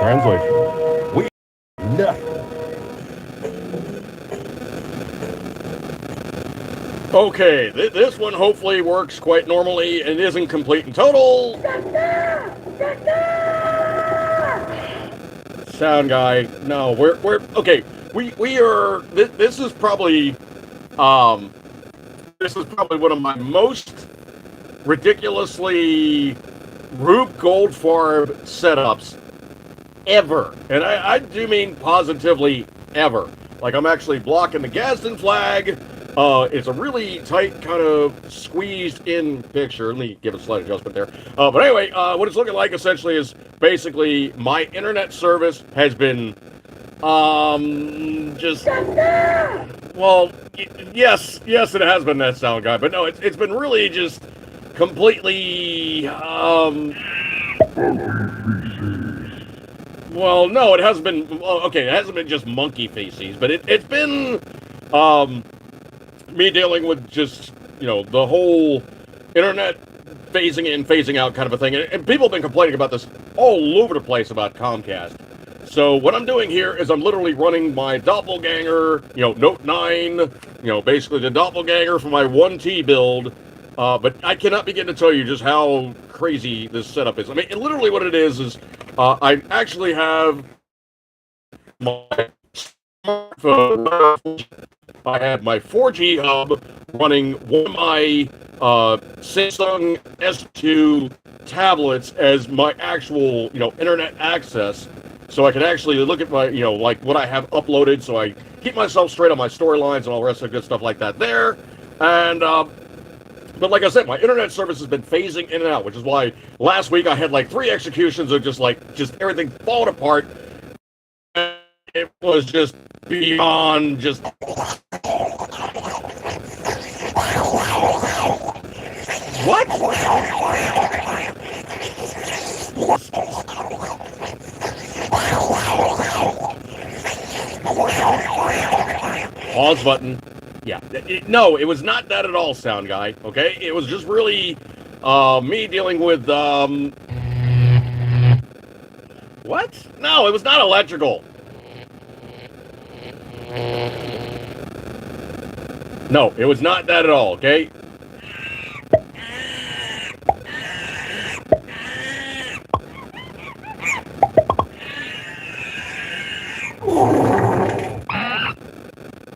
Translation. We nothing. Okay, this one hopefully works quite normally and isn't complete and total. Sound guy, no, we're okay. We are. This is probably one of my most ridiculously Rube Goldfarb setups ever, and I do mean positively ever. Like, I'm actually blocking the Gadsden flag. It's a really tight, kind of squeezed-in picture. Let me give a slight adjustment there. But anyway, what it's looking like essentially is basically my internet service has been, just... Well, yes, it has been that sound guy, but no, it's been really just completely, well, no, it hasn't been, okay, it hasn't been just monkey feces, but it's been, me dealing with just, the whole internet phasing in, phasing out kind of a thing. And people have been complaining about this all over the place about Comcast. So what I'm doing here is I'm literally running my doppelganger, Note 9, basically the doppelganger for my 1T build. But I cannot begin to tell you just how crazy this setup is. I mean, literally what it is I actually have my smartphone. I have my 4G hub running one of my Samsung S2 tablets as my actual, internet access. So I can actually look at my, like what I have uploaded. So I keep myself straight on my storylines and all the rest of the good stuff like that there. And, but like I said, my internet service has been phasing in and out, which is why last week I had like 3 executions of just everything falling apart. It was just beyond just... What? Pause button. Yeah. No, it was not that at all, sound guy. Okay? It was just really me dealing with... What? No, it was not electrical. No, it was not that at all, okay?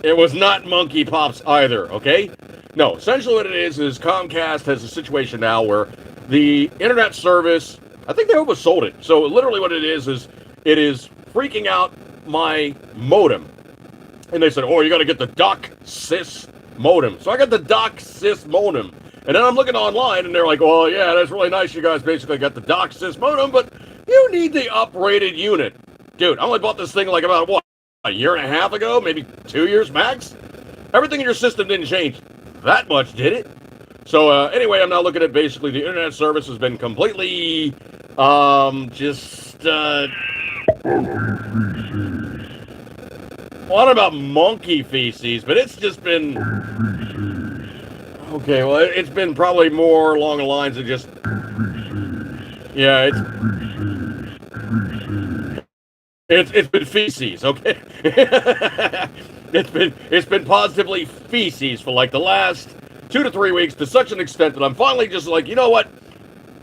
It was not monkey pops either, okay? No, essentially what it is Comcast has a situation now where the internet service, I think they oversold it. So literally what it is it is freaking out my modem. And they said, oh, you got to get the DOCSIS modem. So I got the DOCSIS modem. And then I'm looking online, and they're like, well, yeah, that's really nice. You guys basically got the DOCSIS modem, but you need the uprated unit. Dude, I only bought this thing like about, what, a year and a half ago? Maybe 2 years max? Everything in your system didn't change that much, did it? So anyway, I'm now looking at basically the internet service has been completely, well, I don't know about monkey feces, but it's just been... Okay, well, it's been probably more along the lines of just... Yeah, it's been feces, okay? It's been positively feces for like the last 2 to 3 weeks to such an extent that I'm finally just like, you know what?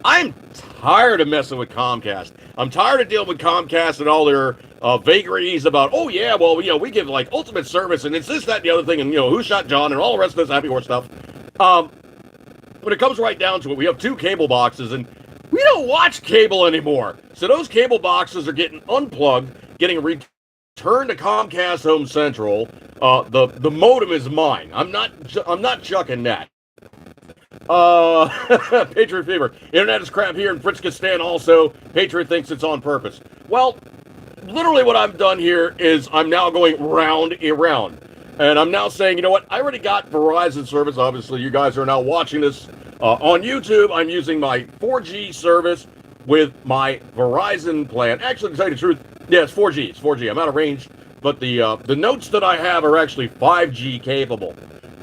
I'm tired of messing with Comcast. I'm tired of dealing with Comcast and all their vagaries about, oh yeah, well, we give like ultimate service and it's this, that, and the other thing, and who shot John and all the rest of this happy horse stuff. When it comes right down to it, we have 2 cable boxes and we don't watch cable anymore. So those cable boxes are getting unplugged, getting returned to Comcast Home Central. The modem is mine. I'm not chucking that. Patriot Fever. Internet is crap here in Fritzkistan also. Patriot thinks it's on purpose. Well, literally what I've done here is I'm now going round and round. And I'm now saying, you know what? I already got Verizon service. Obviously, you guys are now watching this on YouTube. I'm using my 4G service with my Verizon plan. Actually, to tell you the truth, yeah, it's 4G. It's 4G. I'm out of range. But the notes that I have are actually 5G capable.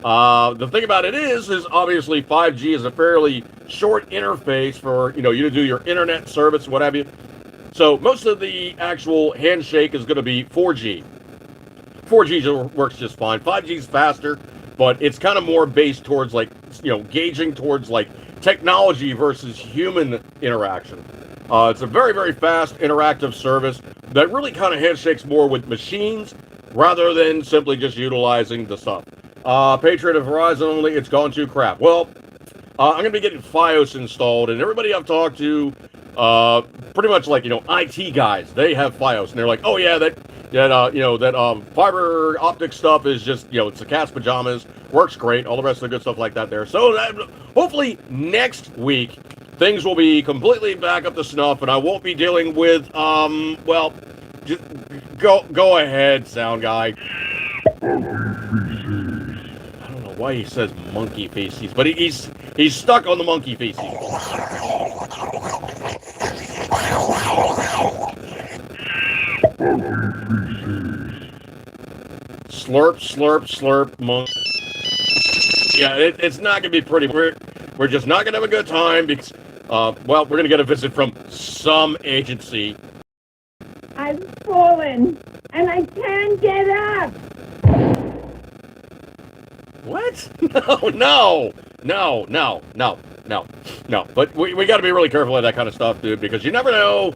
The thing about it is obviously 5G is a fairly short interface for, you to do your internet service, what have you. So most of the actual handshake is going to be 4G. 4G works just fine. 5G is faster, but it's kind of more based towards like, gauging towards like technology versus human interaction. It's a very, very fast interactive service that really kind of handshakes more with machines rather than simply just utilizing the stuff. Patriot of Verizon only, it's gone to crap. Well, I'm going to be getting Fios installed, and everybody I've talked to, pretty much like, IT guys, they have Fios, and they're like, oh yeah, that fiber optic stuff is just, it's the cat's pajamas, works great, all the rest of the good stuff like that there. So hopefully next week, things will be completely back up to snuff, and I won't be dealing with, just go ahead, sound guy. I don't know why he says monkey feces, but he's stuck on the monkey feces. Slurp, slurp, slurp, monk. Yeah, it's not gonna be pretty. We're just not gonna have a good time because, we're gonna get a visit from some agency. I've fallen and I can't get up. What? No. But we got to be really careful of that kind of stuff, dude, because you never know.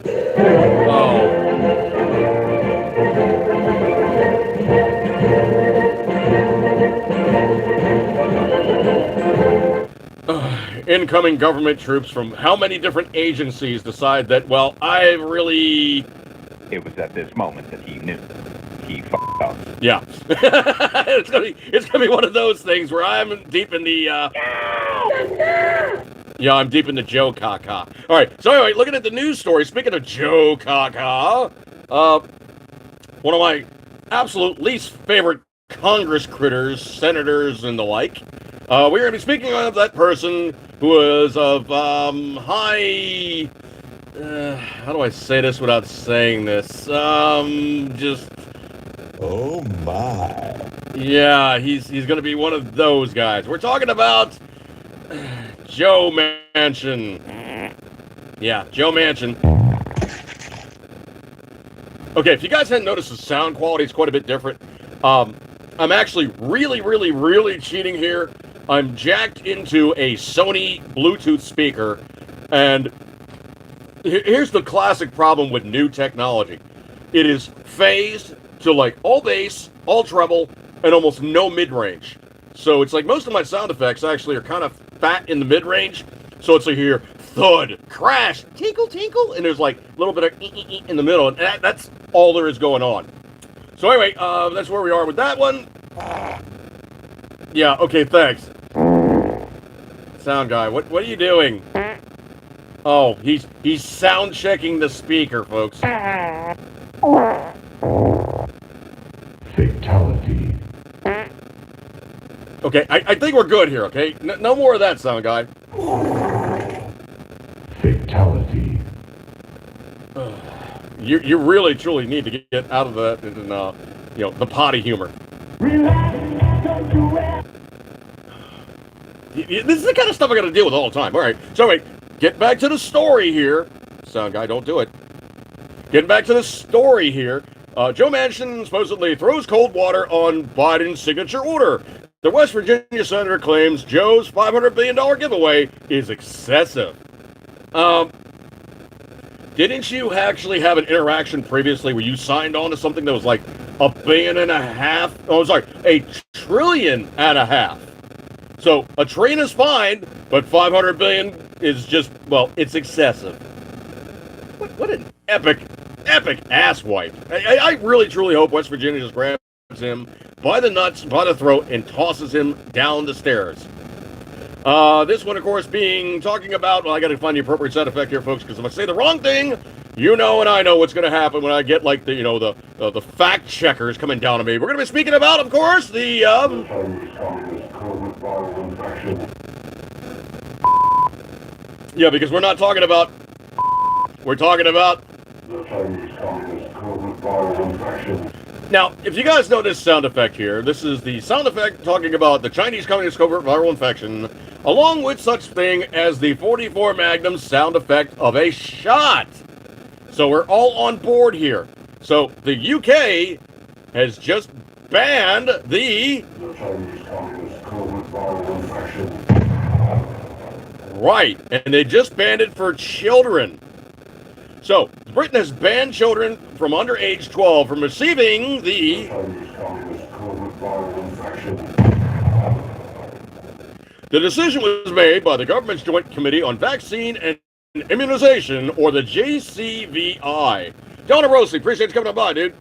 Incoming government troops from how many different agencies decide that, well, I really... It was at this moment that he knew. He f***ed up. Yeah. It's gonna be one of those things where I'm deep in the, Yeah, I'm deep in the Joe Caca. Alright, so anyway, looking at the news story, speaking of Joe Caca, one of my absolute least favorite Congress critters, senators, and the like, we're going to be speaking of that person who is of, high... how do I say this without saying this? Just... Oh my. Yeah, he's going to be one of those guys. We're talking about Joe Manchin. Yeah, Joe Manchin. Okay, if you guys hadn't noticed, the sound quality is quite a bit different. I'm actually really cheating here. I'm jacked into a Sony Bluetooth speaker, and here's the classic problem with new technology. It is phased to like all bass, all treble, and almost no mid-range. So it's like most of my sound effects actually are kind of fat in the mid-range. So it's like you hear thud, crash, tinkle, tinkle, and there's like a little bit of in the middle, and that's all there is going on. So anyway, that's where we are with that one. Yeah, okay, thanks. Sound guy, what are you doing? Oh, he's sound checking the speaker, folks. Fatality. Okay, I think we're good here, okay? No more of that, sound guy. Fatality. You really, truly need to get out of that and, the potty humor. This is the kind of stuff I gotta deal with all the time. Alright, so wait, get back to the story here. Sound guy, don't do it. Getting back to the story here. Joe Manchin supposedly throws cold water on Biden's signature order. The West Virginia senator claims Joe's $500 billion giveaway is excessive. Didn't you actually have an interaction previously where you signed on to something that was like $1.5 billion? Oh, sorry, $1.5 trillion. So a trillion is fine, but $500 billion is just, well, it's excessive. What an epic asswipe. I really truly hope West Virginia just grabs him by the nuts, by the throat, and tosses him down the stairs. This one, of course, talking about, well, I gotta find the appropriate sound effect here, folks, because if I say the wrong thing, you know and I know what's gonna happen when I get, like, the fact checkers coming down on me. We're gonna be speaking about, of course, the, yeah, because we're not talking about, we're talking about, now, if you guys know this sound effect here, this is the sound effect talking about the Chinese Communist covert viral infection, along with such thing as the 44 Magnum sound effect of a shot. So we're all on board here. So the UK has just banned the Chinese Communist COVID viral infection. right, and they just banned it for children. So Britain has banned children from under age 12 from receiving the Chinese Communist COVID viral infection. The decision was made by the government's Joint Committee on Vaccine and Immunization, or the JCVI. Donna Rossi, appreciate you coming on by, dude.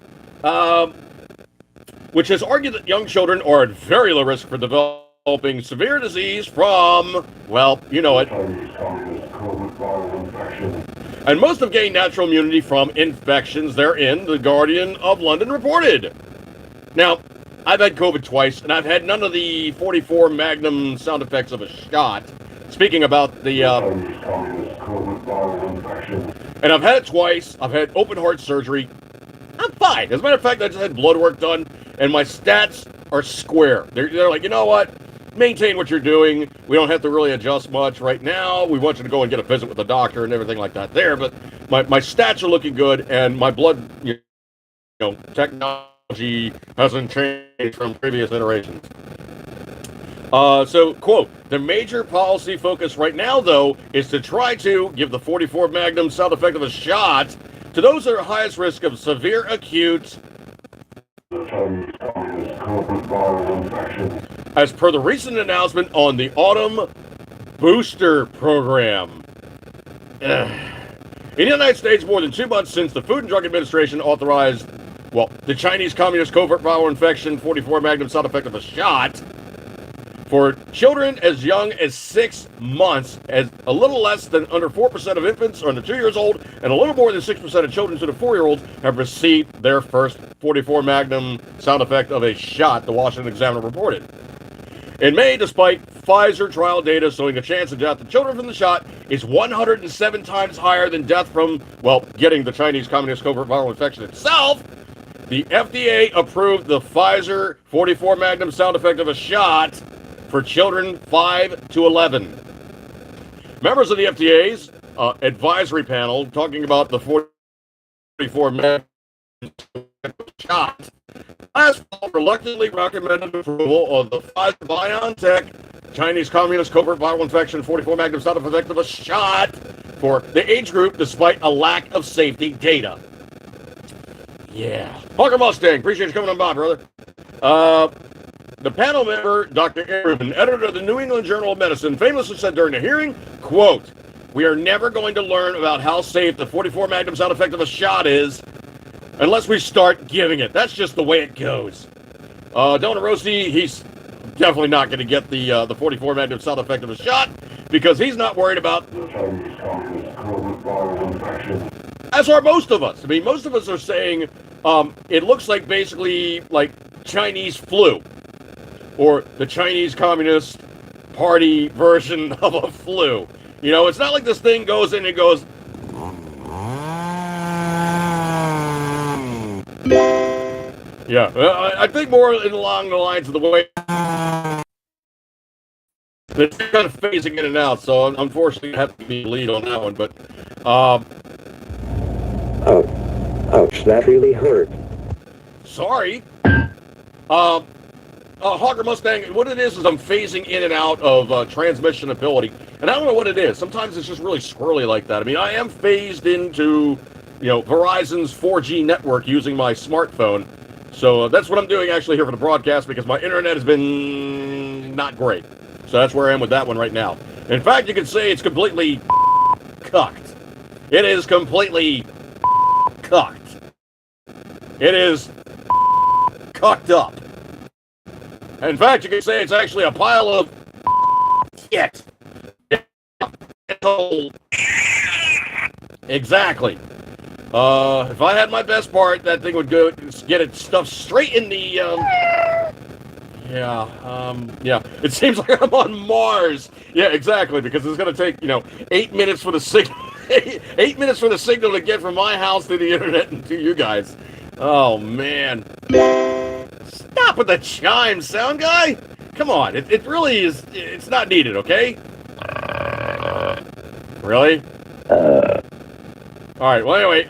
Which has argued that young children are at very low risk for developing severe disease from, well, you know it. Chinese Communist COVID viral infection. And most have gained natural immunity from infections therein, the Guardian of London reported. Now, I've had COVID twice, and I've had none of the 44 Magnum sound effects of a shot. Speaking about the, Chinese Communist COVID viral infection. and I've had it twice. I've had open heart surgery. I'm fine. As a matter of fact, I just had blood work done, and my stats are square. They're like, you know what? Maintain what you're doing. We don't have to really adjust much right now. We want you to go and get a visit with the doctor and everything like that there, but my stats are looking good, and my blood, technology hasn't changed from previous iterations. So, quote, the major policy focus right now, though, is to try to give the 44 Magnum sound effect of a shot to those that are highest risk of severe acute, Chinese Communist COVID viral infection. as per the recent announcement on the autumn booster program. In the United States, more than 2 months since the Food and Drug Administration authorized, well, the Chinese Communist covert viral infection 44 Magnum sound effect of a shot for children as young as 6 months, as a little less than under 4% of infants are under 2 years old, and a little more than 6% of children to the 4-year-olds have received their first 44 Magnum sound effect of a shot, the Washington Examiner reported. In May, despite Pfizer trial data showing a chance of death in children from the shot is 107 times higher than death from, well, getting the Chinese Communist covert viral infection itself, the FDA approved the Pfizer 44 Magnum sound effect of a shot for children 5 to 11. Members of the FDA's advisory panel talking about the 44 Magnum shot last fall reluctantly recommended approval of the Pfizer-BioNTech Chinese Communist covert viral infection 44 Magnum sound effect of a shot for the age group despite a lack of safety data. Yeah. Hawker Mustang, appreciate you coming on by, brother. The panel member, Dr. Aaron, editor of the New England Journal of Medicine, famously said during the hearing, quote, "We are never going to learn about how safe the 44 Magnum sound effect of a shot is unless we start giving it. That's just the way it goes." Donna Rossi, he's definitely not going to get the 44 Magnum sound effect of a shot because he's not worried about The Chinese Communist COVID viral infection. as are most of us. I mean, most of us are saying it looks like basically like Chinese flu or the Chinese Communist Party version of a flu. You know, it's not like this thing goes in and goes, yeah, I think more along the lines of the way it's kind of phasing in and out, so unfortunately I have to be lead on that one, but Ouch, that really hurt. sorry. Hawker Mustang, what it is I'm phasing in and out of transmission ability, and I don't know what it is. Sometimes it's just really squirrely like that. I mean, I am phased into, Verizon's 4G network using my smartphone, so that's what I'm doing actually here for the broadcast because my internet has been not great. So that's where I am with that one right now. In fact, you could say it's completely cucked. It is completely cucked. It is cucked up. In fact, you could say it's actually a pile of shit. Exactly. If I had my best part, that thing would go get it stuffed straight in the yeah. It seems like I'm on Mars. Yeah, exactly, because it's going to take, 8 minutes for the signal 8 minutes for the signal to get from my house to the internet and to you guys. Oh man. Stop with the chime, sound guy. Come on. It really is, it's not needed, okay? Really? All right. Well, anyway,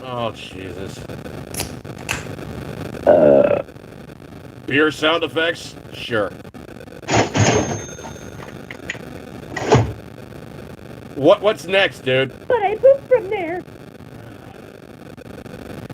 oh Jesus. Beer sound effects? Sure. What's next, dude? But I pooped from there.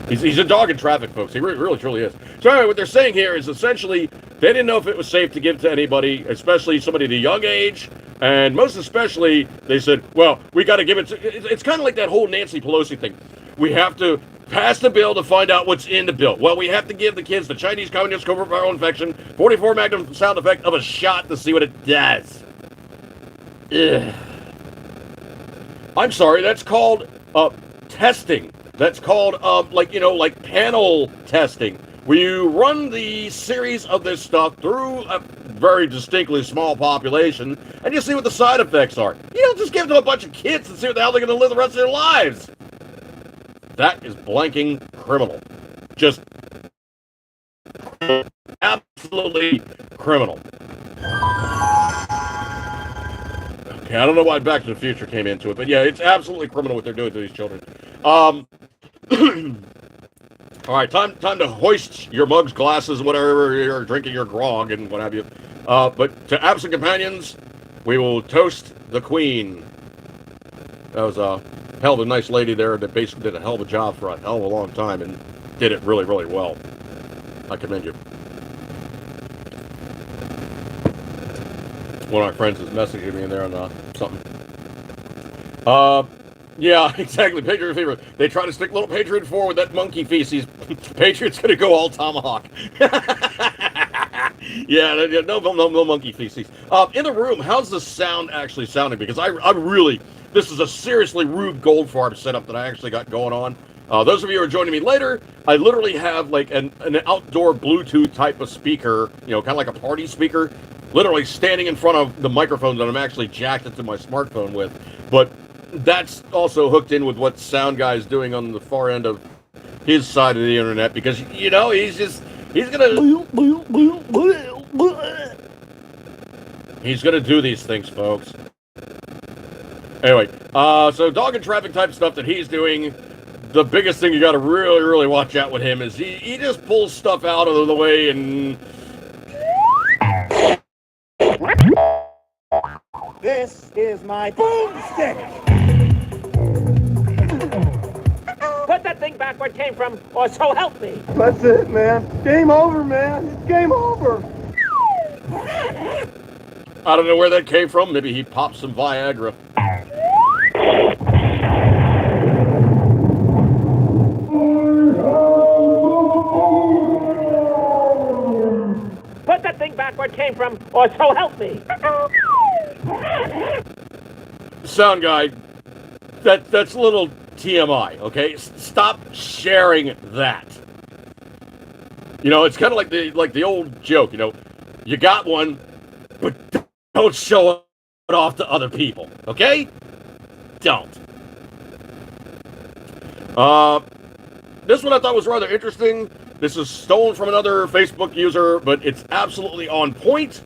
He's a dog in traffic, folks. He really truly is. So anyway, what they're saying here is essentially they didn't know if it was safe to give to anybody, especially somebody at a young age. And most especially, they said, well, we got to give it to... It's kind of like that whole Nancy Pelosi thing. We have to pass the bill to find out what's in the bill. Well, we have to give the kids the Chinese Communist covert viral infection, 44 magnum sound effect of a shot to see what it does. Ugh. I'm sorry, that's called testing. That's called, like panel testing, where you run the series of this stuff through a very distinctly small population, and you see what the side effects are. You don't just give them a bunch of kids and see what the hell they're going to live the rest of their lives. That is blanking criminal. Just absolutely criminal. Okay, I don't know why Back to the Future came into it, but yeah, it's absolutely criminal what they're doing to these children. All right, time to hoist your mugs, glasses, whatever you're drinking, your grog, and what have you. But to absent companions, we will toast the Queen. That was a hell of a nice lady there that basically did a hell of a job for a hell of a long time and did it really, really well. I commend you. One of my friends is messaging me in there on something. Yeah, exactly. Patriot fever. They try to stick little Patriot 4 with that monkey feces. Patriot's gonna go all tomahawk. Yeah, no monkey feces. In the room, how's the sound actually sounding? Because I'm really, this is a seriously rude gold farm setup that I actually got going on. Those of you who are joining me later, I literally have like an outdoor Bluetooth type of speaker, kind of like a party speaker, literally standing in front of the microphone that I'm actually jacked into my smartphone with. But that's also hooked in with what Sound Guy is doing on the far end of his side of the internet, because, he's gonna do these things, folks. Anyway, so dog and traffic type stuff that he's doing, the biggest thing you gotta really, really watch out with him is he just pulls stuff out of the way and... This is my boomstick! Put that thing back where it came from, or so help me! That's it, man. Game over, man. It's game over. I don't know where that came from. Maybe he popped some Viagra. Put that thing back where it came from, or so help me! Sound Guy, that's a little TMI, okay? Stop sharing that. It's kind of like the old joke, you got one, but don't show it off to other people, okay? Don't. This one I thought was rather interesting. This is stolen from another Facebook user, but it's absolutely on point.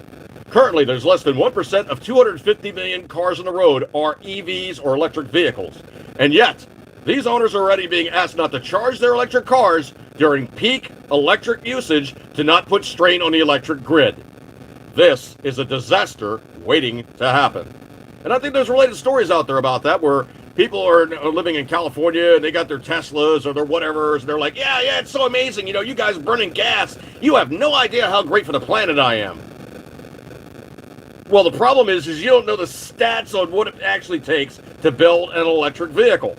Currently, there's less than 1% of 250 million cars on the road are EVs or electric vehicles. And yet, these owners are already being asked not to charge their electric cars during peak electric usage to not put strain on the electric grid. This is a disaster waiting to happen. And I think there's related stories out there about that, where people are living in California and they got their Teslas or their whatevers, and they're like, yeah, it's so amazing, you guys burning gas. You have no idea how great for the planet I am. Well, the problem is you don't know the stats on what it actually takes to build an electric vehicle.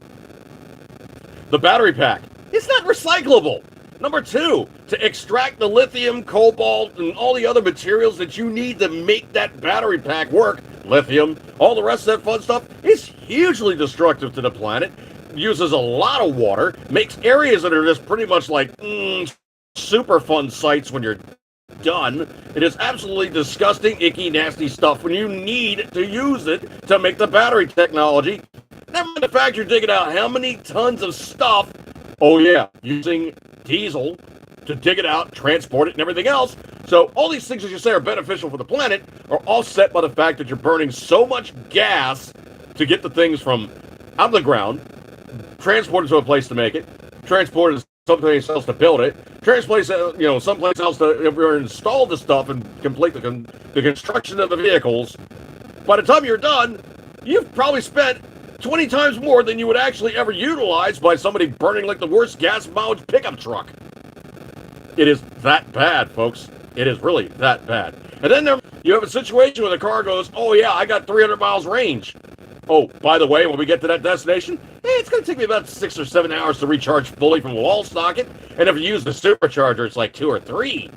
The battery pack, it's not recyclable. Number 2, to extract the lithium, cobalt, and all the other materials that you need to make that battery pack work, lithium, all the rest of that fun stuff, is hugely destructive to the planet, uses a lot of water, makes areas that are just pretty much like super fun sites when you're done. It is absolutely disgusting, icky, nasty stuff when you need to use it to make the battery technology. Never mind the fact you're digging out how many tons of stuff, using diesel to dig it out, transport it, and everything else. So all these things, as you say, are beneficial for the planet, are offset by the fact that you're burning so much gas to get the things from out of the ground, transported to a place to make it, transported someplace else to build it, someplace else to install the stuff and complete the construction of the vehicles. By the time you're done, you've probably spent 20 times more than you would actually ever utilize by somebody burning like the worst gas mileage pickup truck. It is that bad, folks. It is really that bad. And then you have a situation where the car goes, oh yeah, I got 300 miles range. Oh, by the way, when we get to that destination, it's going to take me about 6 or 7 hours to recharge fully from a wall socket. And if you use the supercharger, it's like 2 or 3.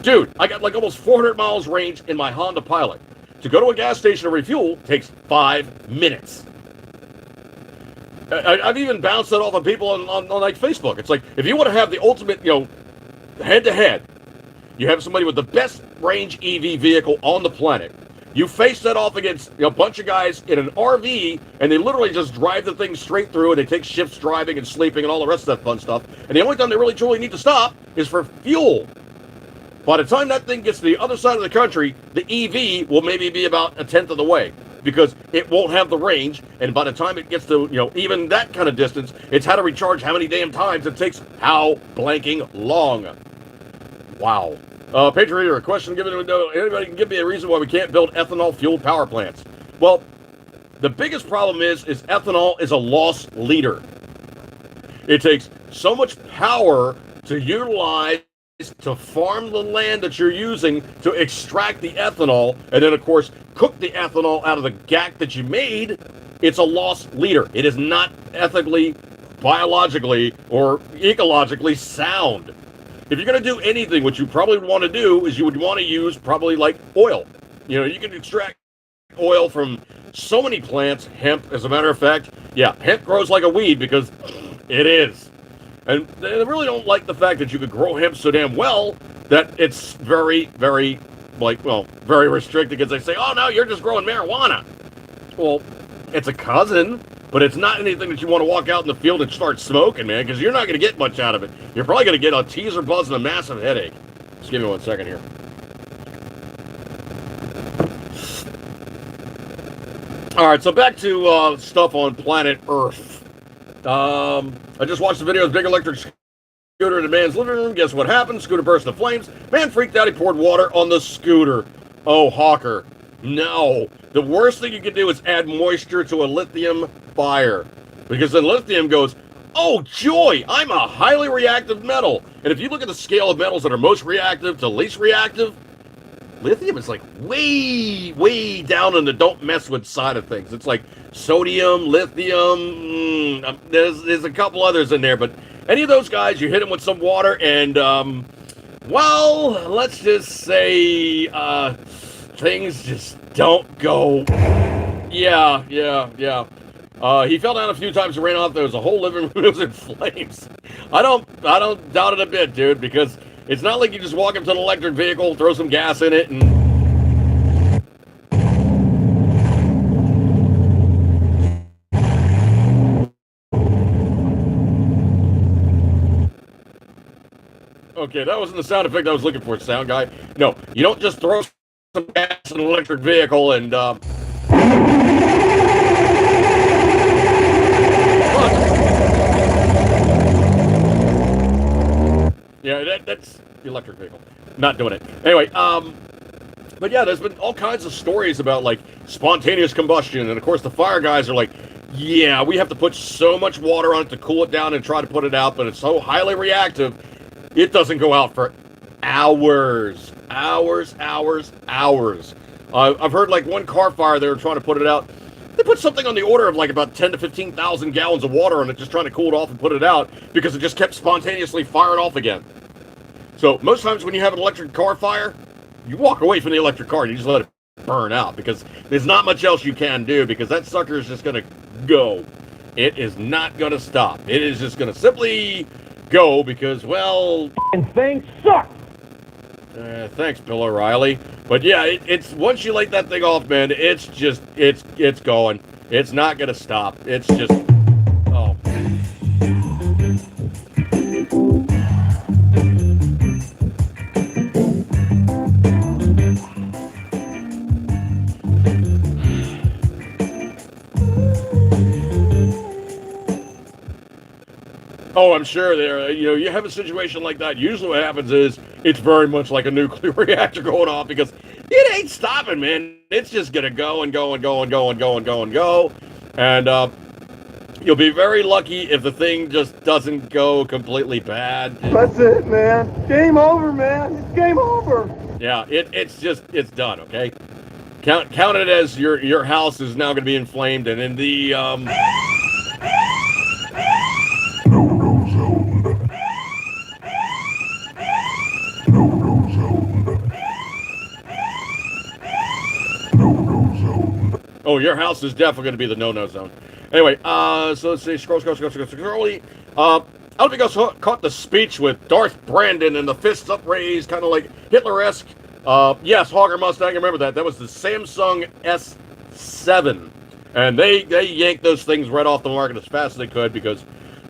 Dude, I got like almost 400 miles range in my Honda Pilot. To go to a gas station to refuel takes 5 minutes. I've even bounced that off of people on like Facebook. It's like, if you want to have the ultimate, head-to-head, you have somebody with the best range EV vehicle on the planet. You face that off against a bunch of guys in an RV, and they literally just drive the thing straight through, and they take shifts driving and sleeping and all the rest of that fun stuff. And the only time they really truly need to stop is for fuel. By the time that thing gets to the other side of the country, the EV will maybe be about 1/10 of the way, because it won't have the range, and by the time it gets to, even that kind of distance, it's how to recharge how many damn times. It takes how blanking long. Wow. Patriot, a question given to anybody can give me a reason why we can't build ethanol-fueled power plants. Well, the biggest problem is ethanol is a loss leader. It takes so much power to utilize to farm the land that you're using to extract the ethanol, and then, of course, cook the ethanol out of the gack that you made. It's a loss leader. It is not ethically, biologically, or ecologically sound. If you're going to do anything, what you probably want to do is you would want to use probably like oil. You can extract oil from so many plants, hemp, as a matter of fact. Yeah, hemp grows like a weed because it is. And they really don't like the fact that you could grow hemp so damn well that it's very, very, very restricted, because they say, oh, no, you're just growing marijuana. Well, it's a cousin, but it's not anything that you want to walk out in the field and start smoking, man, because you're not going to get much out of it. You're probably going to get a teaser buzz and a massive headache. Just give me 1 second here. All right, so back to stuff on planet Earth. I just watched the video of big electric scooter in a man's living room. Guess what happened? Scooter burst into flames. Man freaked out. He poured water on the scooter. Oh, Hawker. No. The worst thing you can do is add moisture to a lithium fire, because then lithium goes, oh, joy, I'm a highly reactive metal. And if you look at the scale of metals that are most reactive to least reactive, lithium is like way, way down in the don't mess with side of things. It's like sodium, lithium, there's a couple others in there, but any of those guys, you hit them with some water and, let's just say, things just don't go. Yeah. He fell down a few times and ran off. There was a whole living room was in flames. I don't doubt it a bit, dude, because it's not like you just walk up to an electric vehicle, throw some gas in it, and... Okay, that wasn't the sound effect I was looking for, sound guy. No, you don't just throw some gas in an electric vehicle and, Yeah, that's the electric vehicle. Not doing it. Anyway, but yeah, there's been all kinds of stories about, like, spontaneous combustion, and of course the fire guys are like, yeah, we have to put so much water on it to cool it down and try to put it out, but it's so highly reactive, it doesn't go out for hours. I've heard, like, one car fire, they were trying to put it out. They put something on the order of, like, about 10 to 15,000 gallons of water on it, just trying to cool it off and put it out, because it just kept spontaneously firing off again. So, most times when you have an electric car fire, you walk away from the electric car and you just let it burn out, because there's not much else you can do, because that sucker is just going to go. It is not going to stop. It is just going to simply go, because, well... And things suck! Thanks, Bill O'Reilly. But yeah, it's once you light that thing off, man, it's just, it's going. It's not going to stop. It's just, oh. Oh, I'm sure there. You have a situation like that. Usually, what happens is it's very much like a nuclear reactor going off because it ain't stopping, man. It's just gonna go and go and go and go and go and go and go, and you'll be very lucky if the thing just doesn't go completely bad. That's it, man. Game over, man. It's game over. Yeah, it's done. Okay, count it as your house is now gonna be inflamed, and in the Oh, your house is definitely going to be the no-no zone. Anyway, so let's see. Scroll. I don't think I caught the speech with Darth Brandon and the fists upraised, kind of like Hitler-esque. Yes, Hogger Mustang, I remember that. That was the Samsung S7. And they yanked those things right off the market as fast as they could because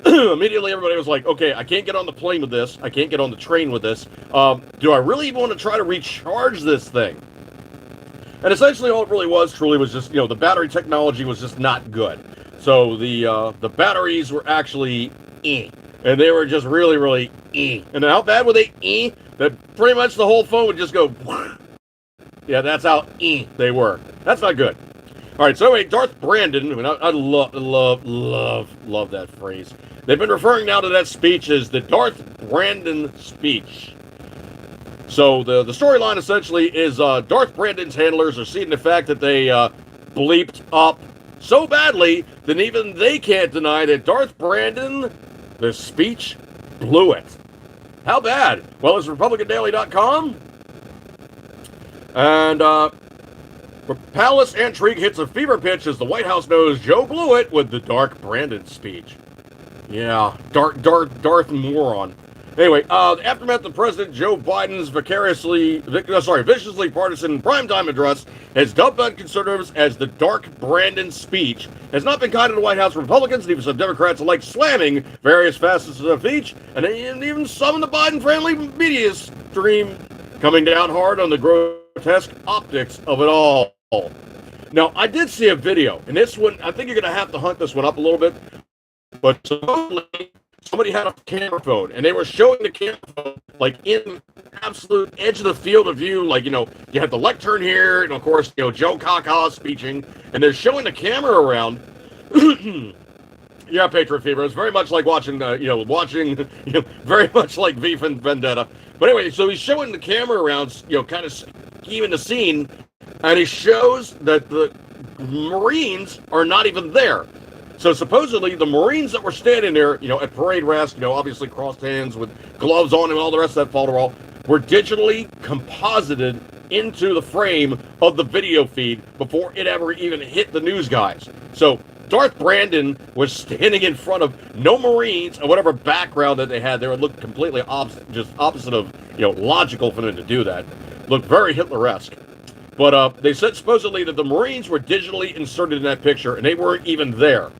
immediately everybody was like, okay, I can't get on the plane with this. I can't get on the train with this. Do I really want to try to recharge this thing? And essentially all it really was, truly, was just, the battery technology was just not good. So the batteries were actually and they were just really, really And how bad were they that pretty much the whole phone would just go Yeah, that's how they were. That's not good. All right, so anyway, Darth Brandon, and I love that phrase. They've been referring now to that speech as the Darth Brandon speech. So the storyline essentially is Darth Brandon's handlers are seeing the fact that they bleeped up so badly that even they can't deny that Darth Brandon, the speech, blew it. How bad? Well, it's RepublicanDaily.com. And Palace intrigue hits a fever pitch as the White House knows Joe blew it with the Darth Brandon speech. Yeah, Darth moron. Anyway, the aftermath of President Joe Biden's viciously partisan primetime address has dubbed on conservatives as the Darth Brandon speech has not been kind to the White House Republicans and even some Democrats alike slamming various facets of the speech, and even some in the Biden-friendly media stream coming down hard on the grotesque optics of it all. Now, I did see a video, and this one, I think you're going to have to hunt this one up a little bit, but supposedly somebody had a camera phone, and they were showing the camera phone, like, in absolute edge of the field of view. Like, you have the lectern here, and, of course, Joe Caca speeching, and they're showing the camera around. Yeah, Patriot Fever. It's very much like watching, very much like V for Vendetta. But anyway, so he's showing the camera around, kind of scheming the scene, and he shows that the Marines are not even there. So supposedly the Marines that were standing there, at parade rest, obviously crossed hands with gloves on and all the rest of that folderol, were digitally composited into the frame of the video feed before it ever even hit the news guys. So Darth Brandon was standing in front of no Marines or whatever background that they had there. It looked completely opposite of, logical for them to do that. Looked very Hitler-esque. But they said supposedly that the Marines were digitally inserted in that picture and they weren't even there.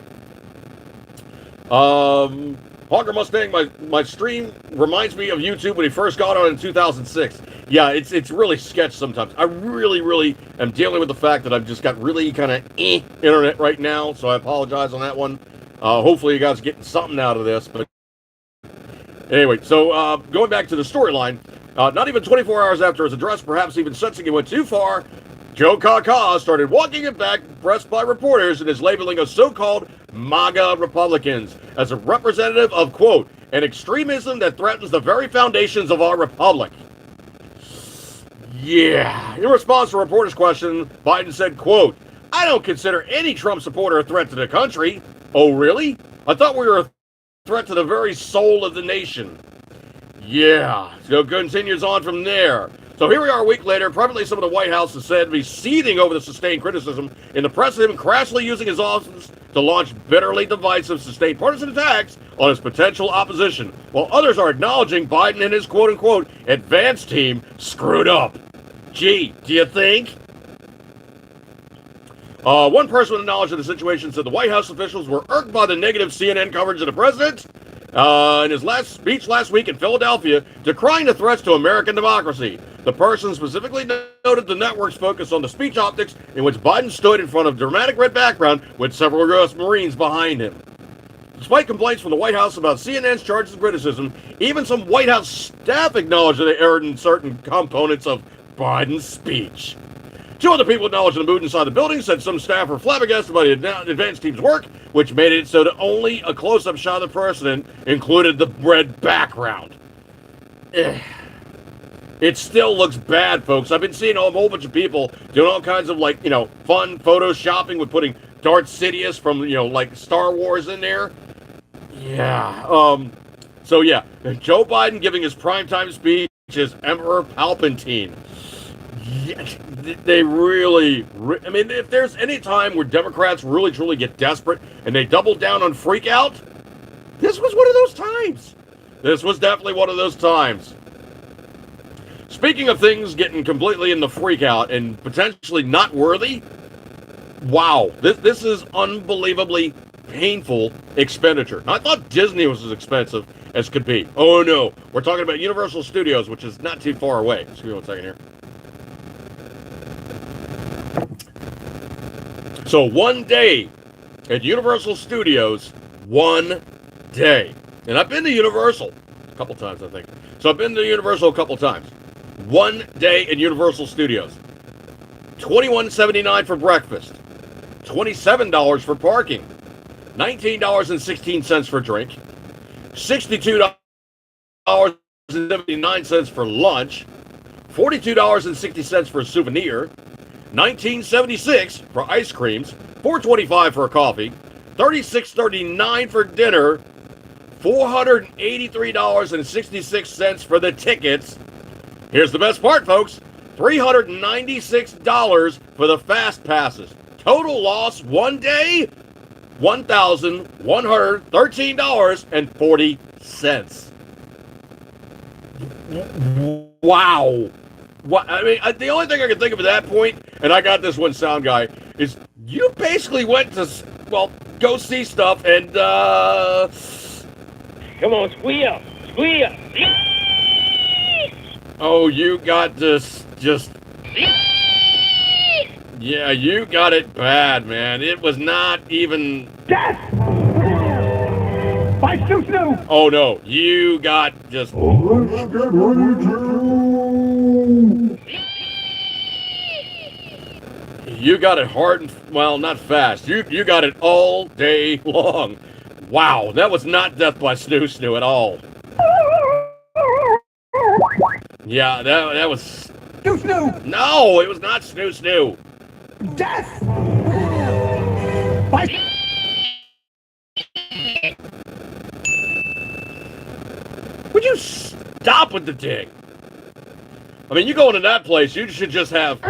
Hogger Mustang, my stream reminds me of YouTube when he first got on in 2006. Yeah, it's really sketch sometimes. I really am dealing with the fact that I've just got really kind of internet right now, so I apologize on that one. Hopefully you guys are getting something out of this. But anyway, so going back to the storyline, not even 24 hours after his address, perhaps even sensing he went too far, Joe Caca started walking it back, pressed by reporters, and is labeling us so-called MAGA Republicans as a representative of, quote, an extremism that threatens the very foundations of our republic. Yeah. In response to a reporter's question, Biden said, quote, I don't consider any Trump supporter a threat to the country. Oh, really? I thought we were a threat to the very soul of the nation. Yeah. So continues on from there. So here we are a week later. Privately, some of the White House is said to be seething over the sustained criticism in the press of him crassly using his office to launch bitterly divisive, sustained partisan attacks on his potential opposition, while others are acknowledging Biden and his quote-unquote advance team screwed up. Gee, do you think? One person with knowledge of the situation said the White House officials were irked by the negative CNN coverage of the president in his last speech last week in Philadelphia, decrying the threats to American democracy. The person specifically noted the network's focus on the speech optics in which Biden stood in front of a dramatic red background with several U.S. Marines behind him. Despite complaints from the White House about CNN's charges of criticism, even some White House staff acknowledged that they erred in certain components of Biden's speech. Two other people acknowledged the mood inside the building said some staff were flabbergasted by the advance team's work, which made it so that only a close-up shot of the president included the red background. It still looks bad, folks. I've been seeing a whole bunch of people doing all kinds of, like, you know, fun photoshopping with putting Darth Sidious from, you know, like Star Wars in there. Yeah. So, yeah, Joe Biden giving his primetime speech as Emperor Palpatine. Yeah, they really, I mean, if there's any time where Democrats really, truly get desperate and they double down on freak out, this was one of those times. This was definitely one of those times. Speaking of things getting completely in the freak out and potentially not worthy, wow, this is unbelievably painful expenditure. Now, I thought Disney was as expensive as could be. Oh no, we're talking about Universal Studios, which is not too far away. Excuse me one second here. So 1 day at Universal Studios, 1 day. And I've been to Universal a couple times, I think. So I've been to Universal a couple times. 1 day at Universal Studios. $21.79 for breakfast. $27 for parking. $19.16 for drink. $62.79 for lunch. $42.60 for a souvenir. $19.76 for ice creams, $4.25 for a coffee, $36.39 for dinner, $483.66 for the tickets. Here's the best part, folks. $396 for the fast passes. Total loss 1 day, $1,113.40. Wow. What, I mean, the only thing I can think of at that point, and I got this one sound guy, is you basically went to, well, go see stuff and, Come on, squeal! Squeal! oh, you got this, just, yeah, you got it bad, man. It was not even... Death! By Sue! Oh, no, you got just... Let's get ready to... You got it hard and, well, not fast. You got it all day long. Wow, that was not death by snoo at all. Yeah, that was... Snoo! No, it was not snoo. Death! By... Would you stop with the dig? I mean, you go into that place, you should just have...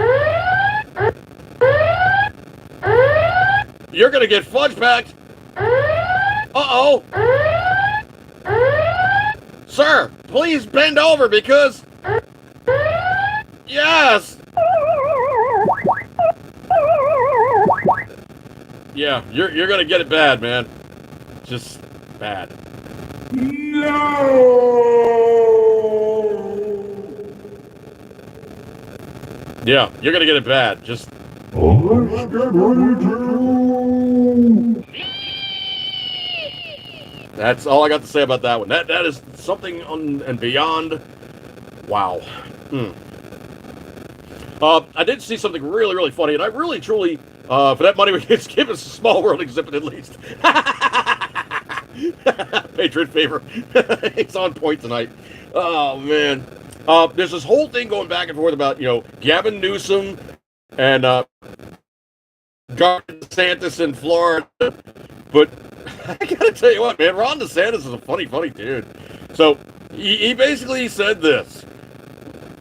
You're gonna get fudge packed. Uh-oh. Sir, please bend over because... Yes. Yeah, you're gonna get it bad, man. Just bad. Yeah, you're gonna get it bad. Just... Let's get ready to... That's all I got to say about that one. That is something on and beyond. Wow. I did see something really, really funny, and I really, truly, for that money, we could give us a Small World exhibit at least. Patriot favor. It's on point tonight. Oh, man. There's this whole thing going back and forth about, you know, Gavin Newsom and Governor DeSantis in Florida. But I gotta tell you what, man, Ron DeSantis is a funny dude. So he basically said this,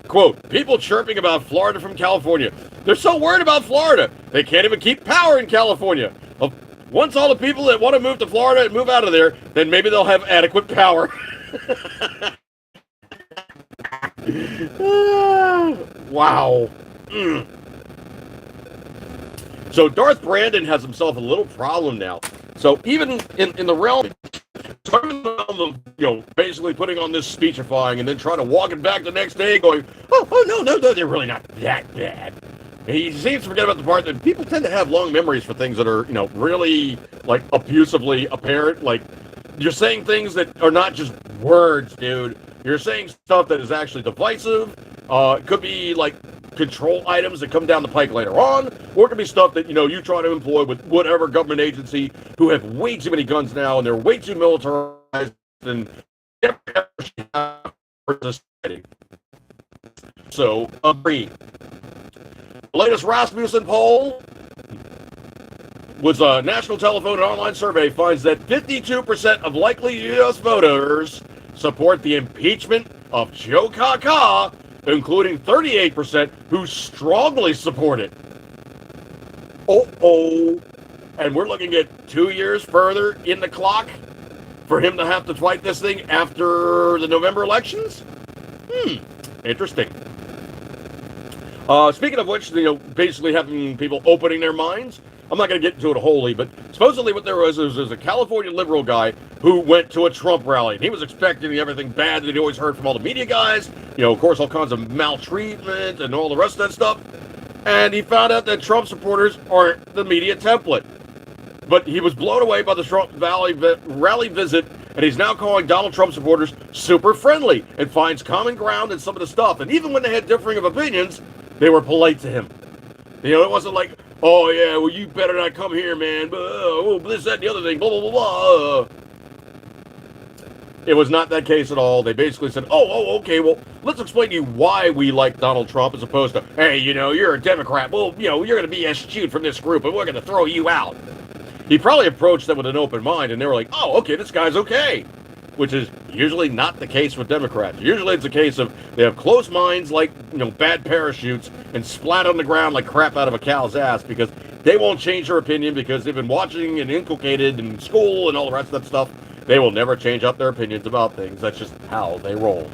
quote, people chirping about Florida from California. They're so worried about Florida, they can't even keep power in California. Once all the people that want to move to Florida and move out of there, then maybe they'll have adequate power. Wow. So Darth Brandon has himself a little problem now. So even in the realm of, you know, basically putting on this speechifying and then trying to walk it back the next day going, oh, no, they're really not that bad. And he seems to forget about the part that people tend to have long memories for things that are, you know, really, like, abusively apparent. Like, You're saying things that are not just words, dude. You're saying stuff that is actually divisive. It could be like control items that come down the pike later on, or it could be stuff that, you try to employ with whatever government agency who have way too many guns now and they're way too militarized and society. So, agree. The latest Rasmussen poll was a national telephone and online survey finds that 52% of likely U.S. voters support the impeachment of Joe Kaka, including 38% who strongly support it. And we're looking at 2 years further in the clock for him to have to fight this thing after the November elections? Interesting. Speaking of which, basically having people opening their minds, I'm not going to get into it wholly, but supposedly what there was a California liberal guy who went to a Trump rally. And he was expecting everything bad that he always heard from all the media guys. Of course, all kinds of maltreatment and all the rest of that stuff. And he found out that Trump supporters aren't the media template. But he was blown away by the Trump rally visit, and he's now calling Donald Trump supporters super friendly and finds common ground in some of the stuff. And even when they had differing of opinions, they were polite to him. It wasn't like, oh, yeah, well, you better not come here, man. This, that, and the other thing, blah, blah, blah, blah. It was not that case at all. They basically said, okay, well, let's explain to you why we like Donald Trump as opposed to, hey, you're a Democrat. Well, you're going to be eschewed from this group, and we're going to throw you out. He probably approached them with an open mind, and they were like, oh, okay, this guy's okay. Which is usually not the case with Democrats. Usually it's a case of they have closed minds like, bad parachutes and splat on the ground like crap out of a cow's ass because they won't change their opinion because they've been watching and inculcated in school and all the rest of that stuff. They will never change up their opinions about things. That's just how they roll.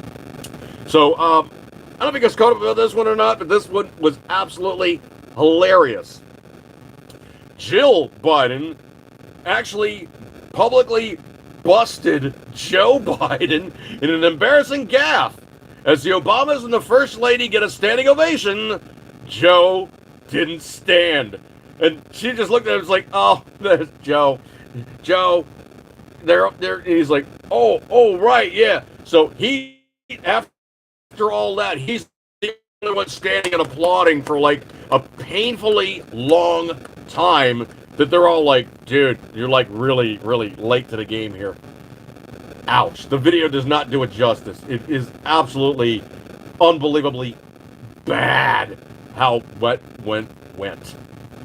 So, I don't know if you guys caught up about this one or not, but this one was absolutely hilarious. Jill Biden actually publicly busted Joe Biden in an embarrassing gaffe. As the Obamas and the First Lady get a standing ovation, Joe didn't stand. And she just looked at him and was like, oh, there's Joe. Joe, they're up there. And he's like, oh, right, yeah. So he, after all that, he's the only one standing and applauding for like a painfully long time that they're all like, dude, you're like really, really late to the game here. Ouch. The video does not do it justice. It is absolutely unbelievably bad how went.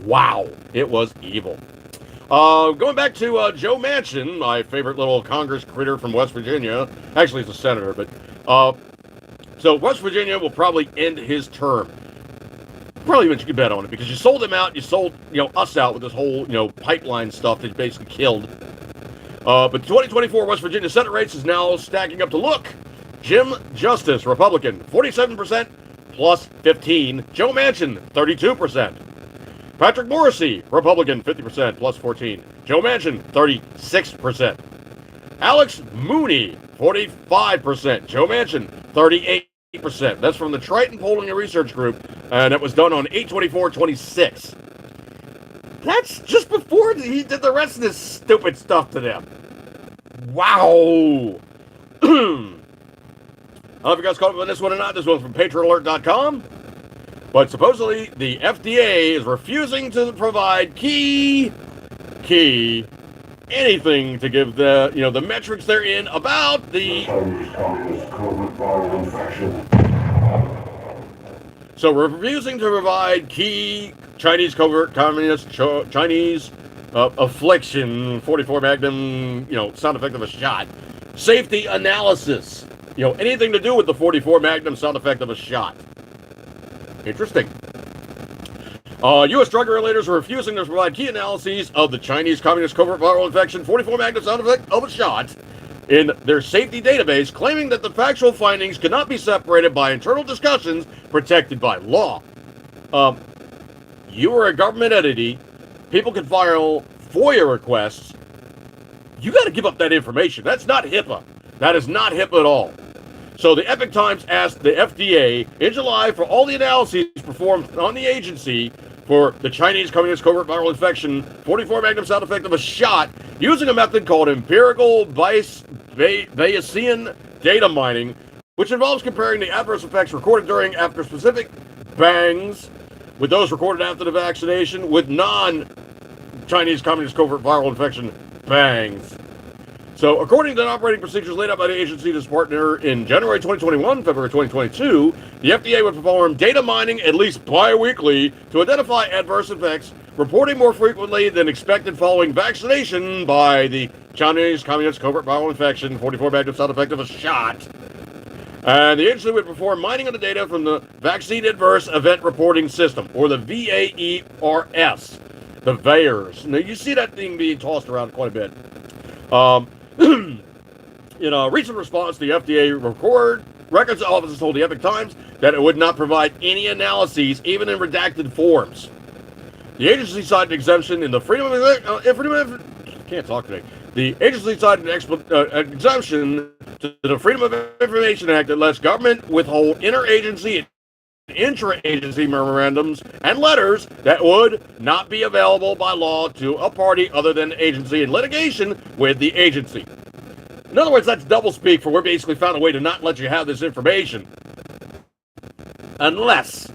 Wow. It was evil. Going back to Joe Manchin, my favorite little Congress critter from West Virginia. Actually, he's a senator, but so West Virginia will probably end his term. Probably even you could bet on it because you sold him out. You sold us out with this whole pipeline stuff that you basically killed. But 2024 West Virginia Senate race is now stacking up to look. Jim Justice, Republican, 47% plus 15. Joe Manchin, 32%. Patrick Morrissey, Republican, 50% plus 14. Joe Manchin, 36%. Alex Mooney, 45%. Joe Manchin, 38%. That's from the Triton Polling and Research Group, and it was done on 8/24/26. That's just before he did the rest of this stupid stuff to them. Wow. I don't know if you guys caught up on this one or not. This one's from PatriotAlert.com. But supposedly the FDA is refusing to provide key anything to give the the metrics they're in about the Chinese Communist COVID viral infection. So we're refusing to provide key Chinese covert communist Chinese affliction 44 Magnum sound effect of a shot safety analysis anything to do with the 44 Magnum sound effect of a shot. Interesting. U.S. drug regulators are refusing to provide key analyses of the Chinese Communist covert viral infection 44 Magnum sound effect of a shot in their safety database, claiming that the factual findings cannot be separated by internal discussions protected by law. You are a government entity. People can file FOIA requests. You got to give up that information. That's not HIPAA. That is not HIPAA at all. So the Epoch Times asked the FDA in July for all the analyses performed on the agency for the Chinese Communist covert viral infection 44 Magnum sound effect of a shot using a method called empirical Bayesian data mining, which involves comparing the adverse effects recorded during after specific bangs with those recorded after the vaccination with non-Chinese Communist covert viral infection bangs. So, according to the operating procedures laid out by the agency to its partner in January 2021, February 2022, the FDA would perform data mining at least bi-weekly to identify adverse effects, reporting more frequently than expected following vaccination by the Chinese Communist covert viral infection, 44 magnum side effect of a shot. And the agency would perform mining of the data from the Vaccine Adverse Event Reporting System, or the VAERS, the VAERS. Now, you see that thing being tossed around quite a bit. In a recent response, the FDA Records Office told the Epoch Times that it would not provide any analyses, even in redacted forms. The agency cited exemption in the The agency cited an exemption to the Freedom of Information Act that lets government withhold interagency and intra-agency memorandums and letters that would not be available by law to a party other than the agency in litigation with the agency. In other words, that's doublespeak, for we basically found a way to not let you have this information. Unless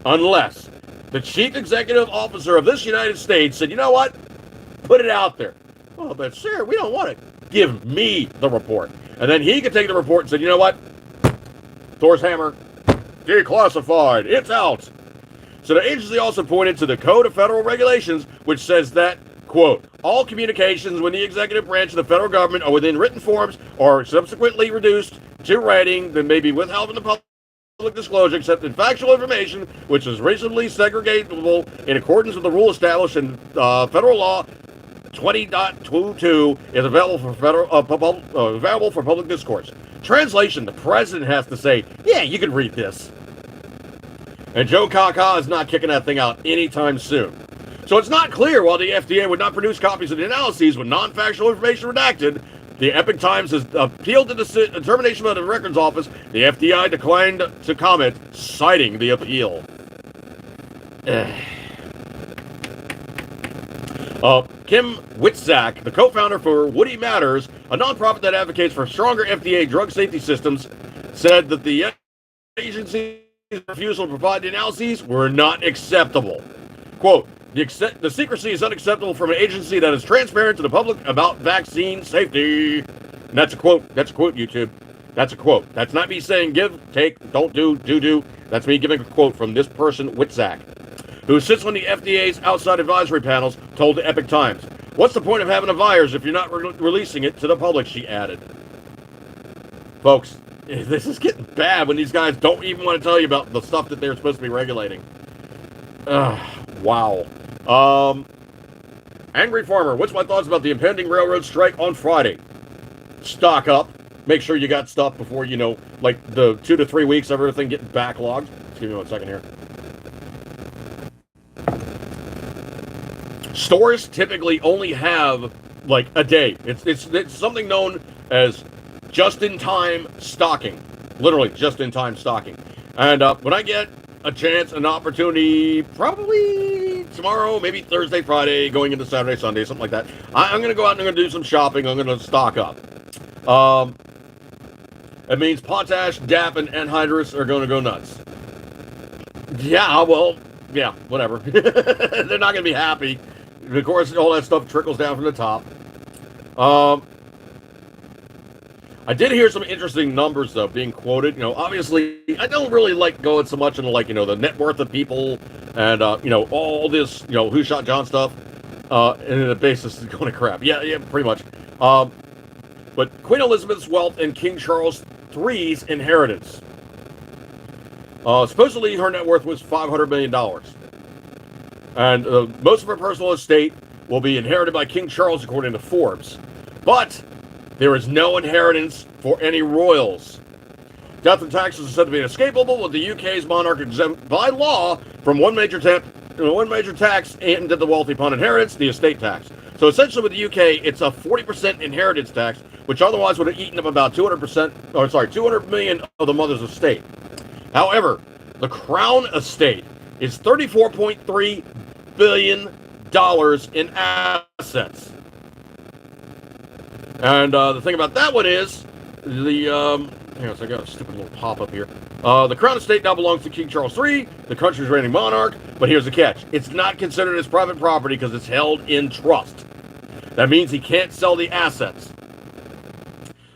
the chief executive officer of this United States said, you know what? Put it out there. Oh, but sir, we don't want it. Give me the report. And then he could take the report and say, you know what? Thor's hammer. Declassified. It's out. So the agency also pointed to the Code of Federal Regulations, which says that, quote, all communications with the executive branch of the federal government are within written forms or subsequently reduced to writing that may be withheld from the public disclosure except in factual information which is reasonably segregatable in accordance with the rule established in federal law 20.22 is available for public discourse. Translation, the president has to say, yeah, you can read this. And Joe Kaka is not kicking that thing out anytime soon. So it's not clear why the FDA would not produce copies of the analyses with non-factual information redacted. The Epoch Times has appealed to the determination of the Records Office. The FBI declined to comment, citing the appeal. Kim Witzak, the co-founder for Woody Matters, a nonprofit that advocates for stronger FDA drug safety systems, said that the agency's refusal to provide the analyses were not acceptable. Quote, the secrecy is unacceptable from an agency that is transparent to the public about vaccine safety. And that's a quote. That's a quote, YouTube. That's a quote. That's not me saying give, take, don't do. That's me giving a quote from this person, Witzak, who sits on the FDA's outside advisory panels, told the Epoch Times. What's the point of having a virus if you're not releasing it to the public, she added. Folks, this is getting bad when these guys don't even want to tell you about the stuff that they're supposed to be regulating. Wow. Angry Farmer, what's my thoughts about the impending railroad strike on Friday? Stock up. Make sure you got stuff before, like the 2 to 3 weeks of everything getting backlogged. Excuse me 1 second here. Stores typically only have like a day. It's something known as just-in-time stocking. Literally just-in-time stocking. And when I get a chance, an opportunity, probably tomorrow, maybe Thursday, Friday, going into Saturday, Sunday, something like that, I'm going to go out and I'm going to do some shopping. I'm going to stock up. It means potash, DAP, and anhydrous are going to go nuts. Yeah, well, yeah, whatever. They're not going to be happy. Of course, all that stuff trickles down from the top. I did hear some interesting numbers, though, being quoted. Obviously, I don't really like going so much into, the net worth of people and, all this, who shot John stuff. And the basis is going to crap. Yeah, pretty much. But Queen Elizabeth's wealth and King Charles III's inheritance. Supposedly, her net worth was $500 million. And most of her personal estate will be inherited by King Charles, according to Forbes. But there is no inheritance for any royals. Death and taxes are said to be inescapable, with the UK's monarch exempt by law from one major tax and to the wealthy upon inheritance, the estate tax. So essentially with the UK, it's a 40% inheritance tax, which otherwise would have eaten up about 200 million of the mother's estate. However, the Crown estate is $34.3 billion in assets. And the thing about that one is, hang on, so I got a stupid little pop-up here. The Crown Estate now belongs to King Charles III, the country's reigning monarch, but here's the catch. It's not considered as private property because it's held in trust. That means he can't sell the assets.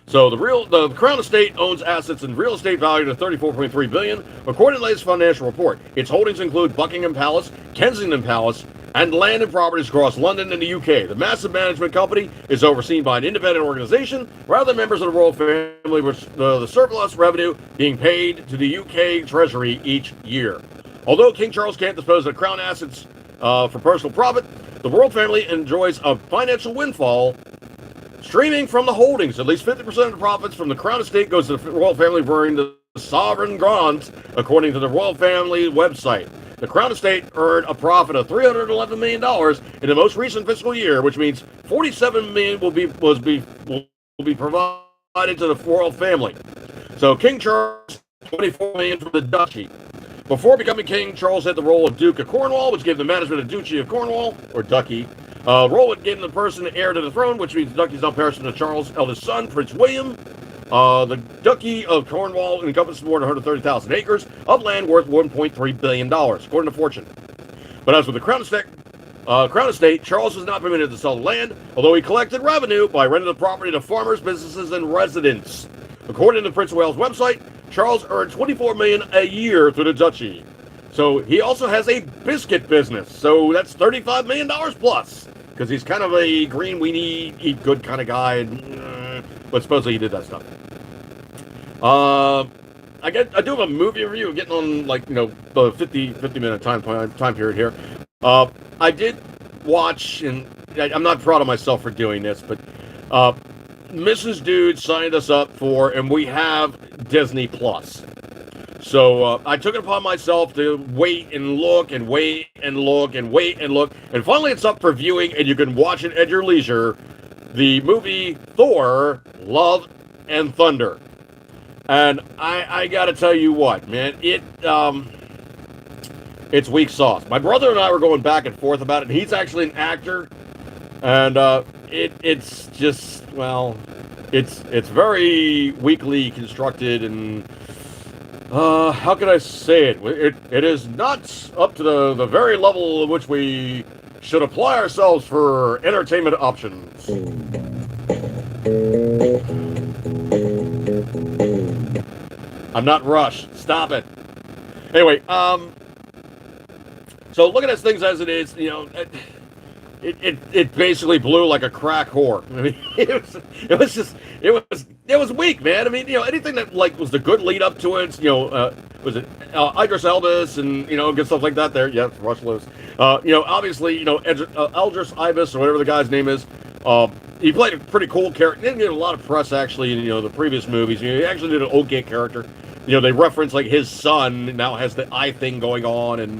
So the Crown Estate owns assets in real estate valued at $34.3 billion, according to the latest financial report. Its holdings include Buckingham Palace, Kensington Palace, and land and properties across London and the UK. The massive management company is overseen by an independent organization rather than members of the royal family, which the surplus revenue being paid to the UK Treasury each year. Although King Charles can't dispose of crown assets for personal profit, the royal family enjoys a financial windfall streaming from the holdings. At least 50% of the profits from the Crown Estate goes to the royal family during the sovereign grants, according to the royal family website. The Crown Estate earned a profit of $311 million in the most recent fiscal year, which means $47 million will be provided to the royal family. So King Charles, $24 million from the duchy. Before becoming king, Charles had the role of Duke of Cornwall, which gave the management of Duchy of Cornwall, or Duchy. Role it gave the person heir to the throne, which means the Duchy is now passed to Charles' eldest son, Prince William. The Duchy of Cornwall encompasses more than 130,000 acres of land worth $1.3 billion, according to Fortune. But as with the Crown Estate, Charles was not permitted to sell the land, although he collected revenue by renting the property to farmers, businesses, and residents. According to the Prince of Wales website, Charles earned $24 million a year through the duchy. So he also has a biscuit business, so that's $35 million plus, because he's kind of a green weenie, eat good kind of guy, but supposedly he did that stuff. I do have a movie review, getting on the 50 minute time period here. I did watch, and I'm not proud of myself for doing this, but Mrs. Dude signed us up for, and we have Disney Plus. So I took it upon myself to wait and look and wait and look and wait and look, and finally it's up for viewing, and you can watch it at your leisure. The movie Thor: Love and Thunder. And I gotta tell you what, man, it's weak sauce. My brother and I were going back and forth about it, and he's actually an actor, and it's just, well, it's very weakly constructed, and how can I say it? It is not up to the very level at which we should apply ourselves for entertainment options. I'm not rushed. Stop it. Anyway, so looking at things as it is, it basically blew like a crack whore. I mean, it was weak, man. I mean, anything that was the good lead up to it, was it Idris Elba and good stuff like that there. Yeah, Rush Lewis. Obviously, Idris Ibis or whatever the guy's name is. He played a pretty cool character. Didn't get a lot of press actually in the previous movies. He actually did an okay character. They reference his son now has the eye thing going on, and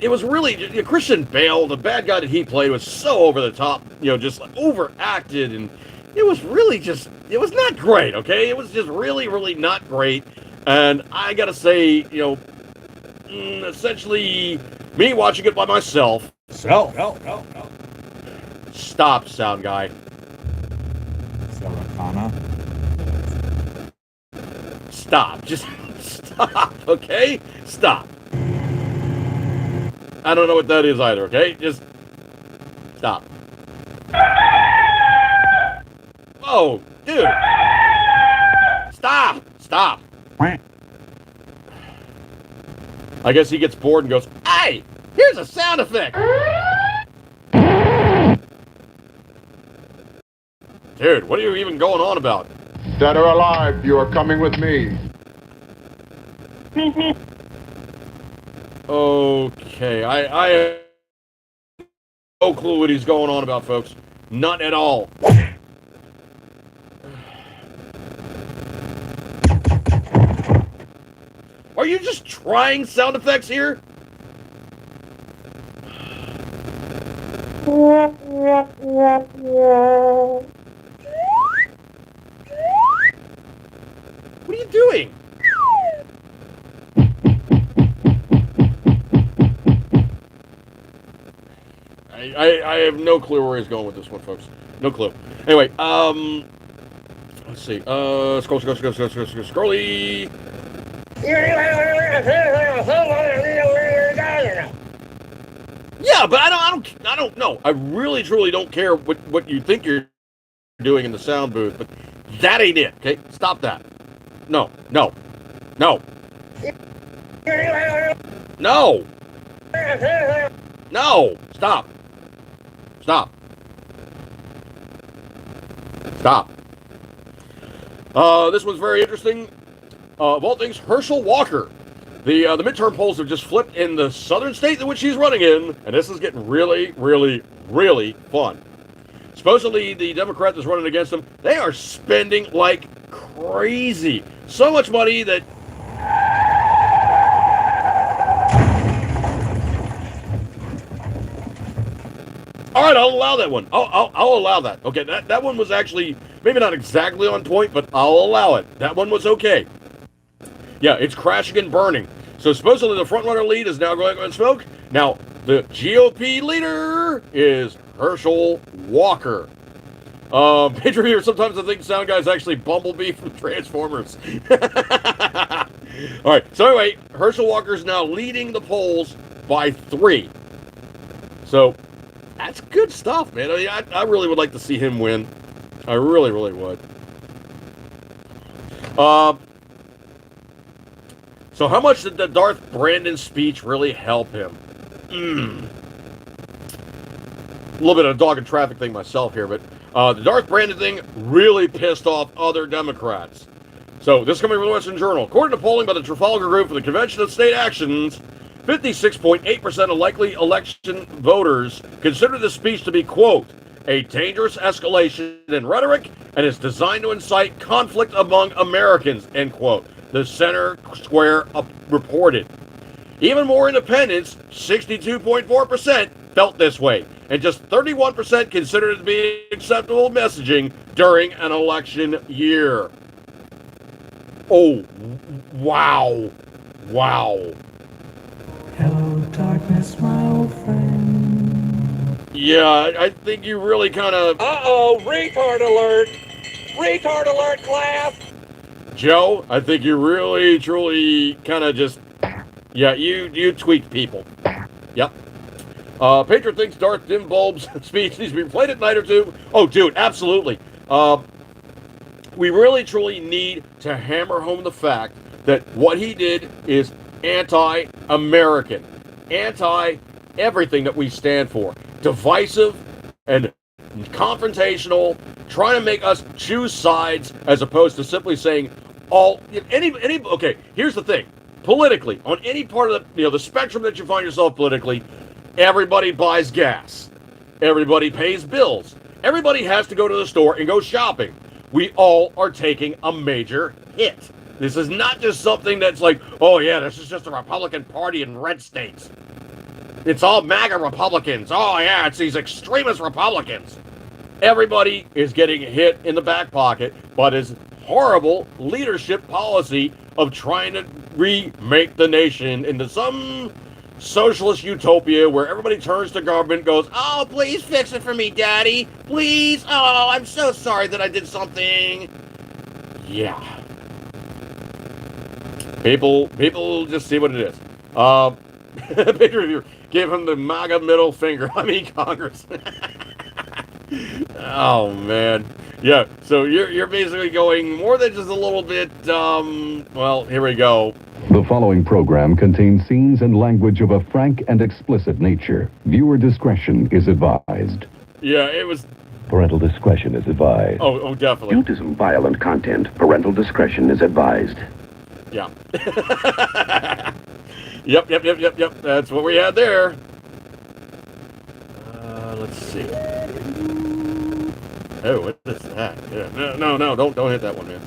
it was really Christian Bale, the bad guy that he played, was so over the top, just overacted, and it was really it was not great. Okay, it was just really, really not great. And I gotta say, essentially, me watching it by myself. No. Stop, sound guy. Stop. Just stop, okay? Stop. I don't know what that is either, okay? Just stop. Oh, dude. Stop. I guess he gets bored and goes, "Hey, here's a sound effect." Dude, what are you even going on about? Dead or alive, you are coming with me. Okay, I have no clue what he's going on about, folks. None at all. Are you just trying sound effects here? What are you doing? I have no clue where he's going with this one, folks. No clue. Anyway, let's see. Scrolly. Yeah, but I don't know. I really, truly don't care what you think you're doing in the sound booth, but that ain't it. Okay, stop that. No. No. No. No. Stop. Stop. Stop. This one's very interesting. Of all things, Herschel Walker. The midterm polls have just flipped in the southern state in which he's running in, and this is getting really, really, really fun. Supposedly, the Democrat that's running against him, they are spending like crazy. So much money that... All right, I'll allow that one. I'll allow that. Okay, that one was actually maybe not exactly on point, but I'll allow it. That one was okay. Yeah, it's crashing and burning. So supposedly the frontrunner lead is now going on smoke. Now, the GOP leader is Herschel Walker. Pedro here, sometimes I think sound guy's actually Bumblebee from Transformers. All right, so anyway, Herschel Walker's now leading the polls by 3. So, that's good stuff, man. I mean, I really would like to see him win. I really, really would. So how much did the Darth Brandon speech really help him? A little bit of a dog and traffic thing myself here, but the Darth Brandon thing really pissed off other Democrats. So this is coming from the Western Journal. According to polling by the Trafalgar Group for the Convention of State Actions, 56.8% of likely election voters consider the speech to be, quote, a dangerous escalation in rhetoric and is designed to incite conflict among Americans, end quote. The Center Square reported. Even more independents, 62.4%, felt this way, and just 31% considered it to be acceptable messaging during an election year. Oh, wow. Wow. Hello, darkness, my old friend. Yeah, I think you really kind of... Uh-oh, retard alert! Retard alert, class! Joe, I think you really, truly kind of just... Yeah, you tweaked people. Yep. Patriot thinks Darth Dimbulb's speech needs to be played at night or two. Oh, dude, absolutely. We really, truly need to hammer home the fact that what he did is anti-American. Anti-everything that we stand for. Divisive and confrontational, trying to make us choose sides as opposed to simply saying okay, here's the thing. Politically, on any part of the spectrum that you find yourself politically, everybody buys gas. Everybody pays bills. Everybody has to go to the store and go shopping. We all are taking a major hit. This is not just something that's like, oh yeah, this is just the Republican Party in red states. It's all MAGA Republicans. Oh yeah, it's these extremist Republicans. Everybody is getting hit in the back pocket by this horrible leadership policy of trying to remake the nation into some socialist utopia where everybody turns to government and goes, oh, please fix it for me, Daddy. Please. Oh, I'm so sorry that I did something. Yeah. People just see what it is. Picture reviewer gave him the MAGA middle finger. I mean, Congress. Oh, man. Yeah, so you're basically going more than just a little bit, well, here we go. The following program contains scenes and language of a frank and explicit nature. Viewer discretion is advised. Yeah, it was... Parental discretion is advised. Oh, definitely. Due to some violent content, parental discretion is advised. Yeah. Yep. That's what we had there. Let's see. Oh, what is that? Yeah. No, don't hit that one, man.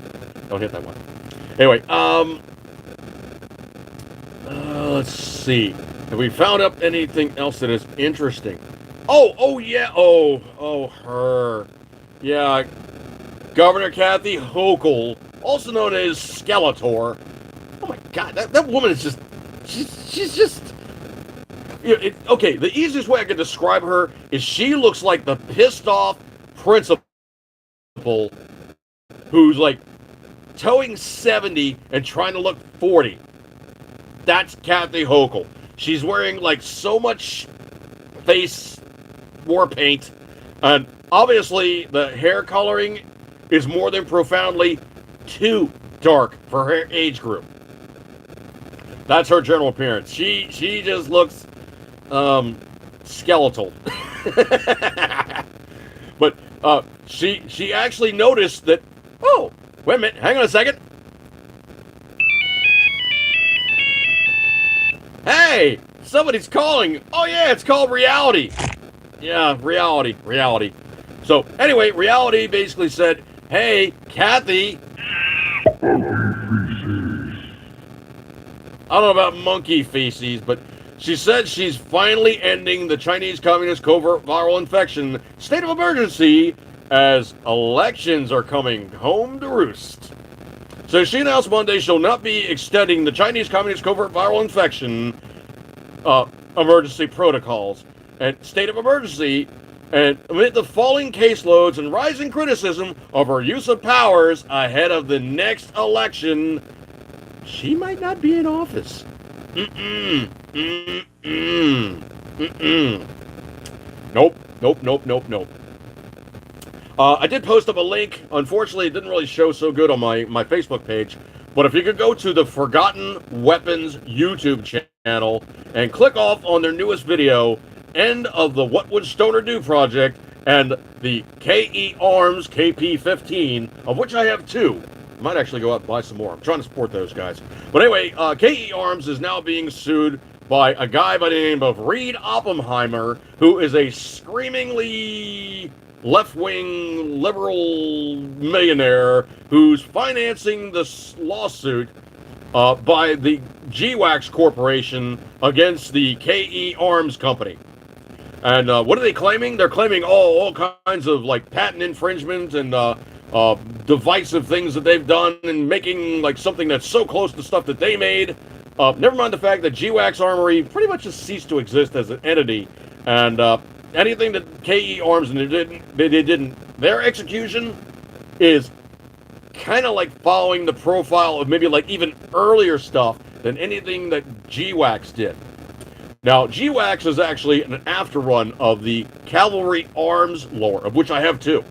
Don't hit that one. Anyway, let's see. Have we found up anything else that is interesting? Oh, yeah. Oh, her. Yeah, Governor Kathy Hochul, also known as Skeletor. Oh my God, that woman is just, she's just. Okay, the easiest way I can describe her is she looks like the pissed off principal beautiful who's like towing 70 and trying to look 40. That's Kathy Hochul. She's wearing like so much face war paint, and obviously the hair coloring is more than profoundly too dark for her age group. That's her general appearance. She just looks skeletal. But she actually noticed that, oh, wait a minute, hang on a second. Hey, somebody's calling. Oh yeah, it's called Reality. Yeah, Reality. So anyway, Reality basically said, hey, Kathy. I don't know about monkey feces, but she said she's finally ending the Chinese Communist covert viral infection state of emergency as elections are coming home to roost. So she announced Monday she'll not be extending the Chinese Communist covert viral infection emergency protocols and state of emergency, and amid the falling caseloads and rising criticism of her use of powers ahead of the next election, she might not be in office. Nope. I did post up a link. Unfortunately, it didn't really show so good on my Facebook page. But if you could go to the Forgotten Weapons YouTube channel and click off on their newest video, End of the What Would Stoner Do project, and the KE Arms KP-15, of which I have 2. Might actually go out and buy some more. I'm trying to support those guys. But anyway, KE Arms is now being sued by a guy by the name of Reed Oppenheimer, who is a screamingly left-wing liberal millionaire who's financing this lawsuit by the GWAX Corporation against the KE Arms Company. And what are they claiming? They're claiming all kinds of like patent infringement and divisive things that they've done and making like something that's so close to stuff that they made. Never mind the fact that GWAX Armory pretty much just ceased to exist as an entity, and anything that KE Arms and they didn't, their execution is kind of like following the profile of maybe like even earlier stuff than anything that GWAX did. Now, GWAX is actually an afterrun of the Cavalry Arms lore, of which I have 2.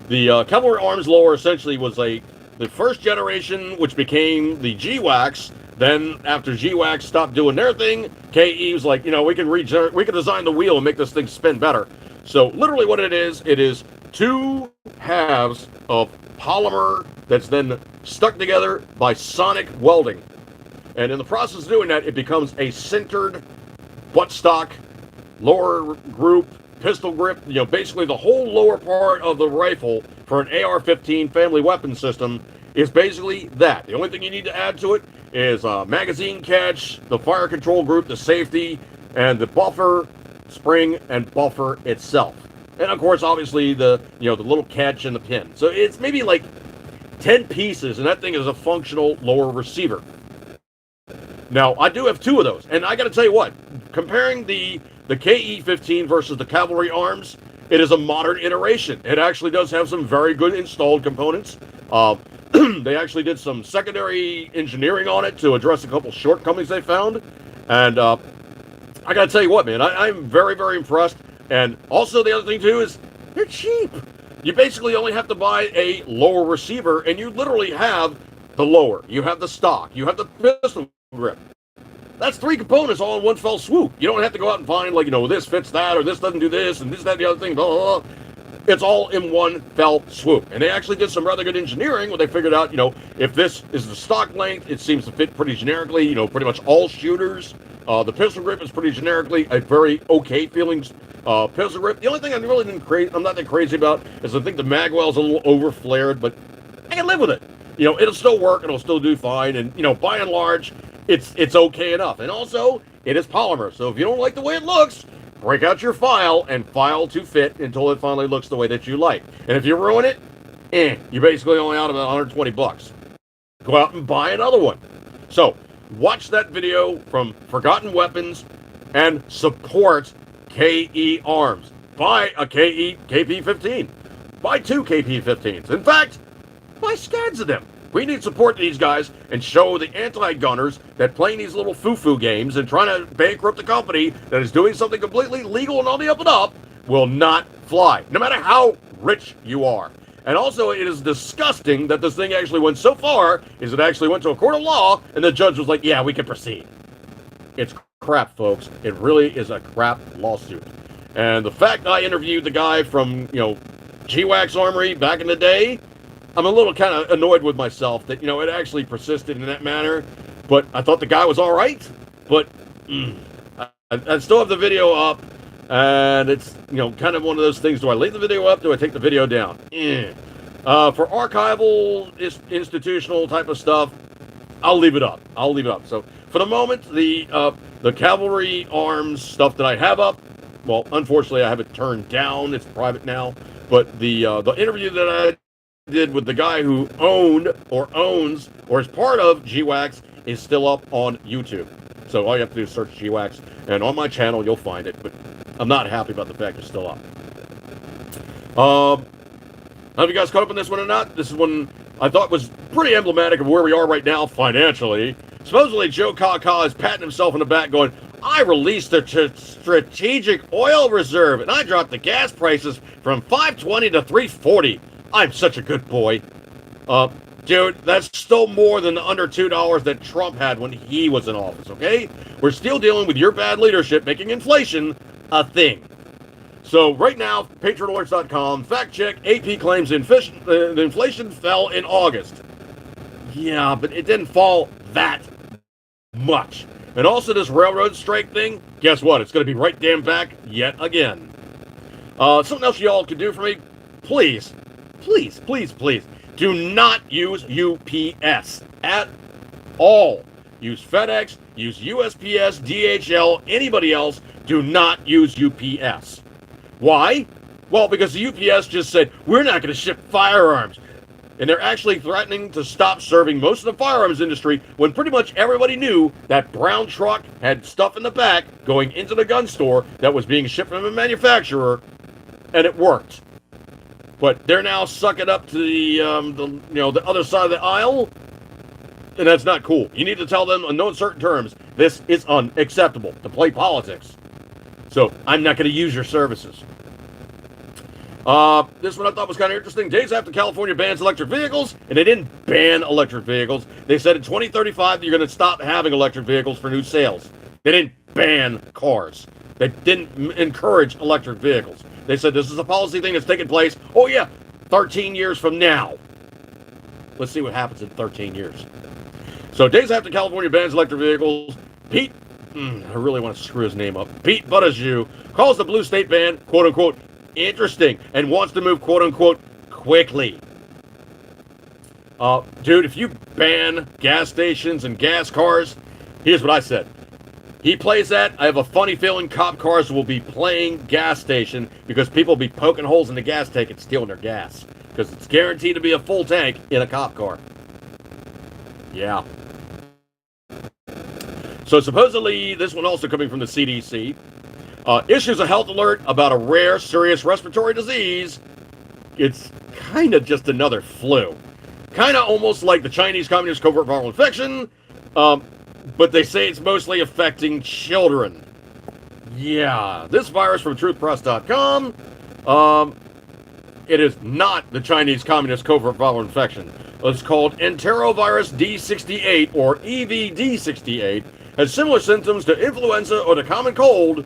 The Cavalry Arms lore essentially was the first generation, which became the GWAX. Then, after GWAX stopped doing their thing, KE was like, we can design the wheel and make this thing spin better. So, literally what it is 2 halves of polymer that's then stuck together by sonic welding. And in the process of doing that, it becomes a sintered buttstock, lower group, pistol grip, basically the whole lower part of the rifle for an AR-15 family weapon system is basically that. The only thing you need to add to it is magazine catch, the fire control group, the safety, and the buffer, spring, and buffer itself. And of course, obviously, the little catch and the pin. So it's maybe like 10 pieces, and that thing is a functional lower receiver. Now, I do have 2 of those, and I got to tell you what, comparing the KE-15 versus the Cavalry Arms, it is a modern iteration. It actually does have some very good installed components. They actually did some secondary engineering on it to address a couple shortcomings they found. And I got to tell you what, man, I'm very, very impressed. And also the other thing, too, is they're cheap. You basically only have to buy a lower receiver, and you literally have the lower. You have the stock. You have the pistol grip. That's 3 components all in one fell swoop. You don't have to go out and find, this fits that, or this doesn't do this, and this, that, and the other thing, blah, blah, blah. It's all in one fell swoop. And they actually did some rather good engineering when they figured out, if this is the stock length, it seems to fit pretty generically, pretty much all shooters. The pistol grip is pretty generically a very okay feeling pistol grip. The only thing I'm not that crazy about is I think the magwell's a little over flared, but I can live with it. It'll still work, it'll still do fine, and by and large, it's okay enough. And also, it is polymer, so if you don't like the way it looks, break out your file and file to fit until it finally looks the way that you like. And if you ruin it, you're basically only out about $120. Go out and buy another one. So, watch that video from Forgotten Weapons and support KE Arms. Buy a KP-15. buy 2 KP-15s. In fact, buy scads of them. We need to support these guys and show the anti-gunners that playing these little foo-foo games and trying to bankrupt a company that is doing something completely legal and on the up and up will not fly, no matter how rich you are. And also, it is disgusting that this thing actually went so far, is it actually went to a court of law, and the judge was like, yeah, we can proceed. It's crap, folks. It really is a crap lawsuit. And the fact I interviewed the guy from, G-Wax Armory back in the day, I'm a little kind of annoyed with myself that, it actually persisted in that manner. But I thought the guy was all right. But I still have the video up. And it's, kind of one of those things. Do I leave the video up? Do I take the video down? For archival, institutional type of stuff, I'll leave it up. So for the moment, the cavalry arms stuff that I have up, well, unfortunately, I have it turned down. It's private now. But the interview that I did with the guy who owned or owns or is part of G-Wax is still up on YouTube. So all you have to do is search G-Wax, and on my channel you'll find it. But I'm not happy about the fact it's still up. Have you guys caught up on this one or not? This is one I thought was pretty emblematic of where we are right now financially. Supposedly Joe Kaka is patting himself in the back going, I released the strategic oil reserve and I dropped the gas prices from $5.20 to $3.40. I'm such a good boy. Dude, that's still more than the under $2 that Trump had when he was in office, okay? We're still dealing with your bad leadership making inflation a thing. So right now, PatriotAlerts.com, fact check, AP claims inflation fell in August. Yeah, but it didn't fall that much. And also this railroad strike thing, guess what? It's going to be right damn back yet again. Something else y'all can do for me? Please, please, please, please, do not use UPS at all. Use FedEx, use USPS, DHL, anybody else. Do not use UPS. Why? Well, because the UPS just said, we're not going to ship firearms. And they're actually threatening to stop serving most of the firearms industry when pretty much everybody knew that brown truck had stuff in the back going into the gun store that was being shipped from a manufacturer, and it worked. But they're now sucking up to the other side of the aisle, and that's not cool. You need to tell them in no certain terms, this is unacceptable to play politics. So I'm not going to use your services. This one I thought was kind of interesting. Days after California bans electric vehicles, and they didn't ban electric vehicles. They said in 2035 you're going to stop having electric vehicles for new sales. They didn't ban cars. They didn't encourage electric vehicles. They said this is a policy thing that's taking place, 13 years from now. Let's see what happens in 13 years. So days after California bans electric vehicles, Pete, I really want to screw his name up, Pete Buttigieg calls the blue state ban, quote-unquote, interesting, and wants to move, quote-unquote, quickly. Dude, if you ban gas stations and gas cars, here's what I said. He plays that, I have a funny feeling cop cars will be playing gas station because people will be poking holes in the gas tank and stealing their gas. Because it's guaranteed to be a full tank in a cop car. Yeah. So supposedly, this one also coming from the CDC, issues a health alert about a rare, serious respiratory disease. It's kind of just another flu. Kind of almost like the Chinese Communist covert viral infection, but they say it's mostly affecting children. Yeah, this virus from truthpress.com, it is not the Chinese Communist covert viral infection. It's called enterovirus D68, or EVD68, has similar symptoms to influenza or the common cold.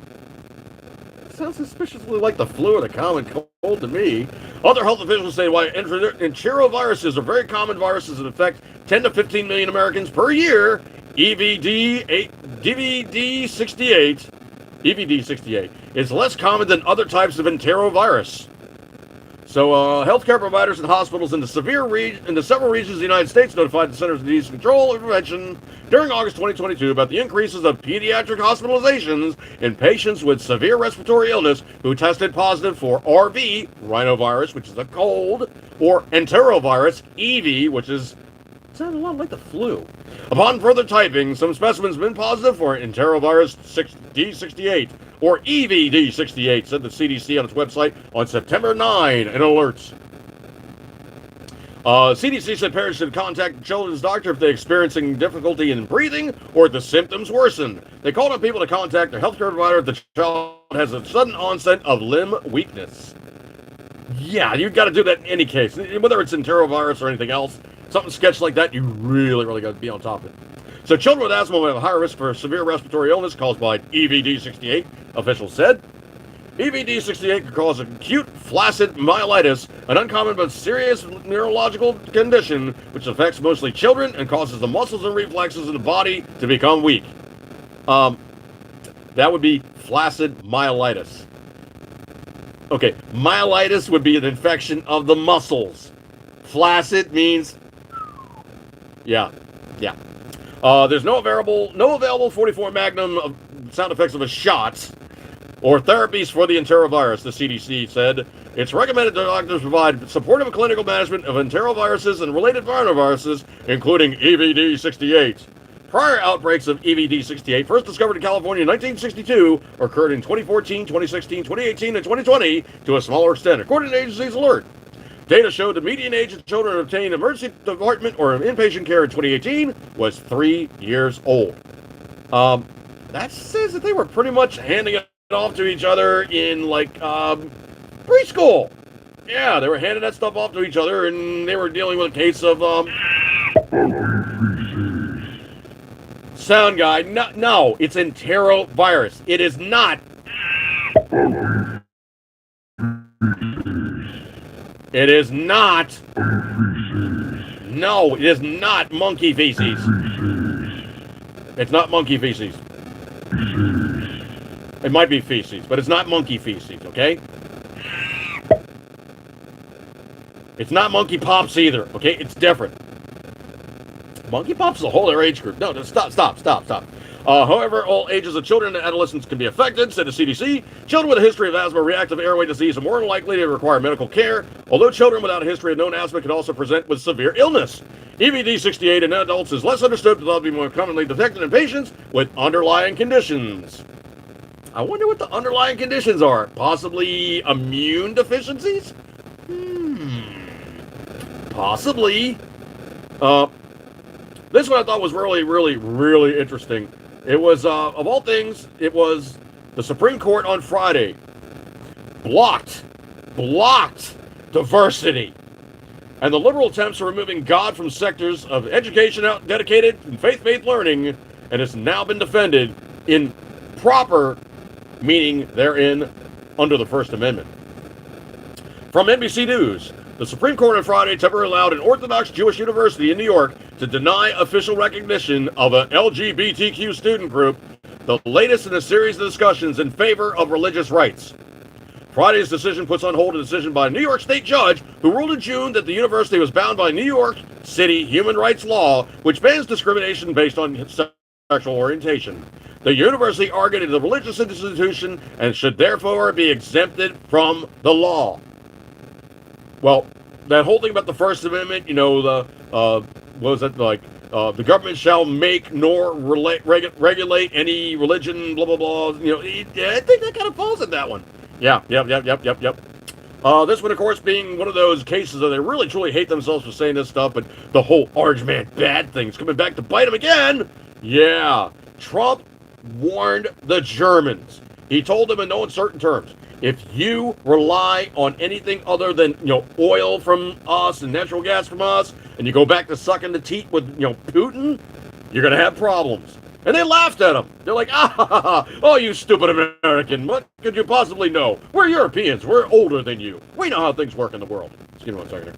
Sounds suspiciously like the flu or the common cold to me. Other health officials say why enteroviruses are very common viruses that affect 10 to 15 million Americans per year. EVD68 is less common than other types of enterovirus. So, healthcare providers and hospitals in the several regions of the United States notified the Centers for Disease Control and Prevention during August 2022 about the increases of pediatric hospitalizations in patients with severe respiratory illness who tested positive for RV, rhinovirus, which is a cold, or enterovirus, EV, which is sounds a lot like the flu. Upon further typing, some specimens have been positive for enterovirus D68, or EVD68, said the CDC on its website on September 9 in alerts. CDC said parents should contact the children's doctor if they're experiencing difficulty in breathing or if the symptoms worsen. They called on people to contact their healthcare provider if the child has a sudden onset of limb weakness. Yeah, you've got to do that in any case. Whether it's enterovirus or anything else, something sketchy like that, you really got to be on top of it. So children with asthma will have a higher risk for severe respiratory illness caused by EVD-68, officials said. EVD-68 can cause acute flaccid myelitis, an uncommon but serious neurological condition which affects mostly children and causes the muscles and reflexes in the body to become weak. That would be flaccid myelitis. Okay, myelitis would be an infection of the muscles. Flaccid means, yeah. There's no available 44 Magnum of sound effects of a shot or therapies for the enterovirus, the CDC said. It's recommended that doctors provide supportive clinical management of enteroviruses and related rhinoviruses, including EVD-68. Prior outbreaks of EVD-68, first discovered in California in 1962, occurred in 2014, 2016, 2018, and 2020 to a smaller extent, according to the agency's alert. Data showed the median age of children who obtained emergency department or inpatient care in 2018 was 3 years old. That says that they were pretty much handing it off to each other in, like, preschool. Yeah, they were handing that stuff off to each other, and they were dealing with a case of, sound guy. No, it's enterovirus. It is not. It is not. No, it is not monkey feces. It's not monkey feces. It might be feces, but it's not monkey feces, okay? It's not monkey pops either, okay? It's different. Monkey pops is a whole other age group. No, stop. However, all ages of children and adolescents can be affected, said the CDC. Children with a history of asthma or reactive airway disease are more likely to require medical care, although children without a history of known asthma can also present with severe illness. EVD-68 in adults is less understood, but they'll be more commonly detected in patients with underlying conditions. I wonder what the underlying conditions are. Possibly immune deficiencies? Possibly. This one I thought was really interesting. It was, of all things, it was the Supreme Court on Friday blocked diversity and the liberal attempts of removing God from sectors of education dedicated to faith-based learning, and it's now been defended in proper meaning therein under the First Amendment. From NBC News, the Supreme Court on Friday temporarily allowed an Orthodox Jewish university in New York to deny official recognition of an LGBTQ student group, the latest in a series of discussions in favor of religious rights. Friday's decision puts on hold a decision by a New York State judge who ruled in June that the university was bound by New York City human rights law, which bans discrimination based on sexual orientation. The university argued it is a religious institution and should therefore be exempted from the law. Well, that whole thing about the First Amendment, you know, what was it, like, the government shall make nor regulate any religion, blah, blah, blah. You know, I think that kind of falls in that one. Yep. This one, of course, being one of those cases that they really, truly hate themselves for saying this stuff, but the whole orange man bad thing's coming back to bite them again. Yeah. Trump warned the Germans. He told them in no uncertain terms, if you rely on anything other than, you know, oil from us and natural gas from us, and you go back to sucking the teat with, you know, Putin, you're going to have problems. And they laughed at him. They're like, oh, you stupid American. What could you possibly know? We're Europeans. We're older than you. We know how things work in the world. Excuse me one second here.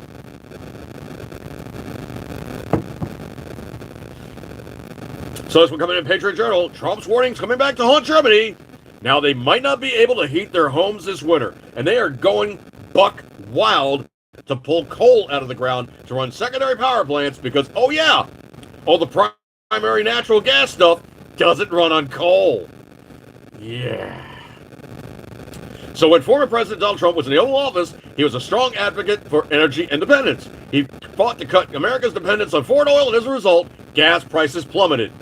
So this one coming in Patriot Journal. Trump's warnings coming back to haunt Germany. Now, they might not be able to heat their homes this winter, and they are going buck wild to pull coal out of the ground to run secondary power plants because, oh yeah, all the primary natural gas stuff doesn't run on coal. Yeah. So when former President Donald Trump was in the Oval Office, he was a strong advocate for energy independence. He fought to cut America's dependence on foreign oil, and as a result, gas prices plummeted.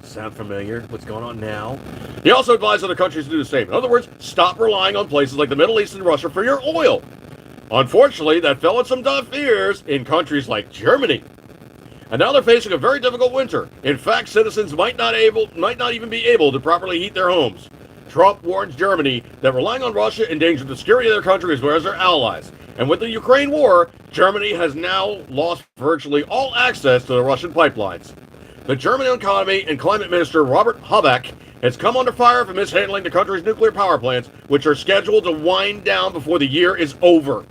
Sound familiar? What's going on now? He also advised other countries to do the same. In other words, stop relying on places like the Middle East and Russia for your oil. Unfortunately, that fell on some deaf ears in countries like Germany. And now they're facing a very difficult winter. In fact, citizens might not even be able to properly heat their homes. Trump warns Germany that relying on Russia endangers the security of their country as well as their allies. And with the Ukraine war, Germany has now lost virtually all access to the Russian pipelines. The German economy and climate minister Robert Habeck has come under fire for mishandling the country's nuclear power plants, which are scheduled to wind down before the year is over.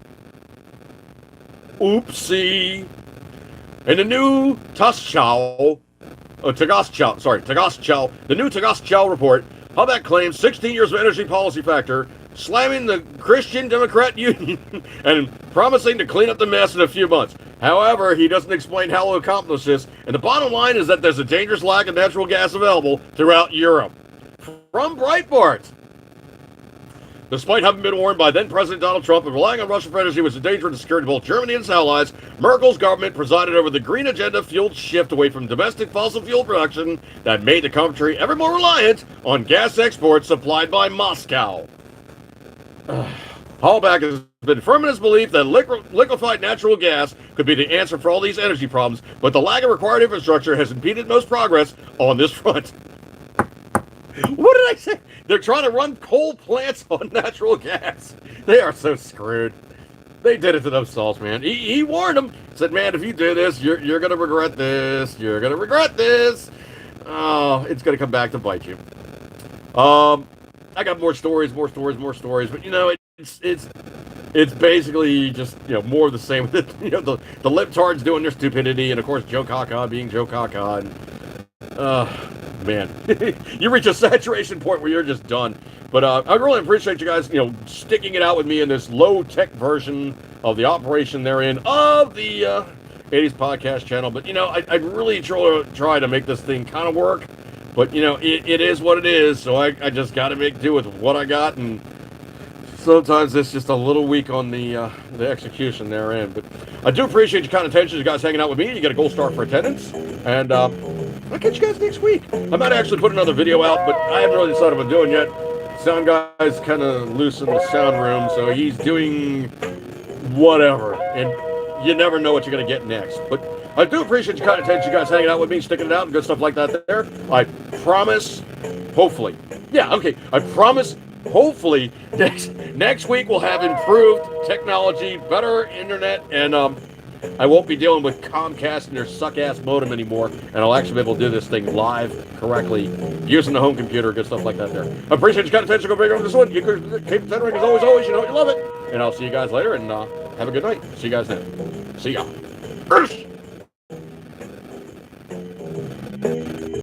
Oopsie. In the new Tagesschau report, Habeck claims 16 years of energy policy factor, slamming the Christian Democrat Union and promising to clean up the mess in a few months. However, he doesn't explain how he'll accomplish this, and the bottom line is that there's a dangerous lack of natural gas available throughout Europe. From Breitbart. Despite having been warned by then-President Donald Trump of relying on Russia for energy was a danger to the security of both Germany and its allies, Merkel's government presided over the green agenda-fueled shift away from domestic fossil fuel production that made the country ever more reliant on gas exports supplied by Moscow. Habeck has been firm in his belief that liquefied natural gas could be the answer for all these energy problems, but the lack of required infrastructure has impeded most progress on this front. What did I say? They're trying to run coal plants on natural gas. They are so screwed. They did it to themselves, man. He warned them. Said, man, if you do this, you're going to regret this. You're going to regret this. Oh, it's going to come back to bite you. I got more stories. But, you know, it's basically just, you know, more of the same with it. You know, the libtards doing their stupidity, and, of course, Joe Caca being Joe Caca. And, man, you reach a saturation point where you're just done. But I really appreciate you guys, you know, sticking it out with me in this low-tech version of the operation therein of the 80s podcast channel. But, you know, I really try to make this thing kind of work. But, you know, it is what it is. So I just got to make do with what I got. And sometimes it's just a little weak on the execution therein. But I do appreciate your kind attention. You guys hanging out with me. You get a gold star for attendance. And I'll catch you guys next week. I might actually put another video out, but I haven't really decided what I'm doing yet. Sound guy's kind of loose in the sound room, so he's doing whatever. And you never know what you're going to get next. But I do appreciate your kind attention. You guys hanging out with me, sticking it out, and good stuff like that there. I promise, hopefully. Yeah, okay. I promise, hopefully, next week we'll have improved technology, better internet, and I won't be dealing with COMCAST and their suck-ass modem anymore, and I'll actually be able to do this thing live correctly using the home computer, good stuff like that there. I appreciate your kind attention. Go big on this one. You keep tendering as always. You know you love it. And I'll see you guys later, and have a good night. See you guys then. See ya.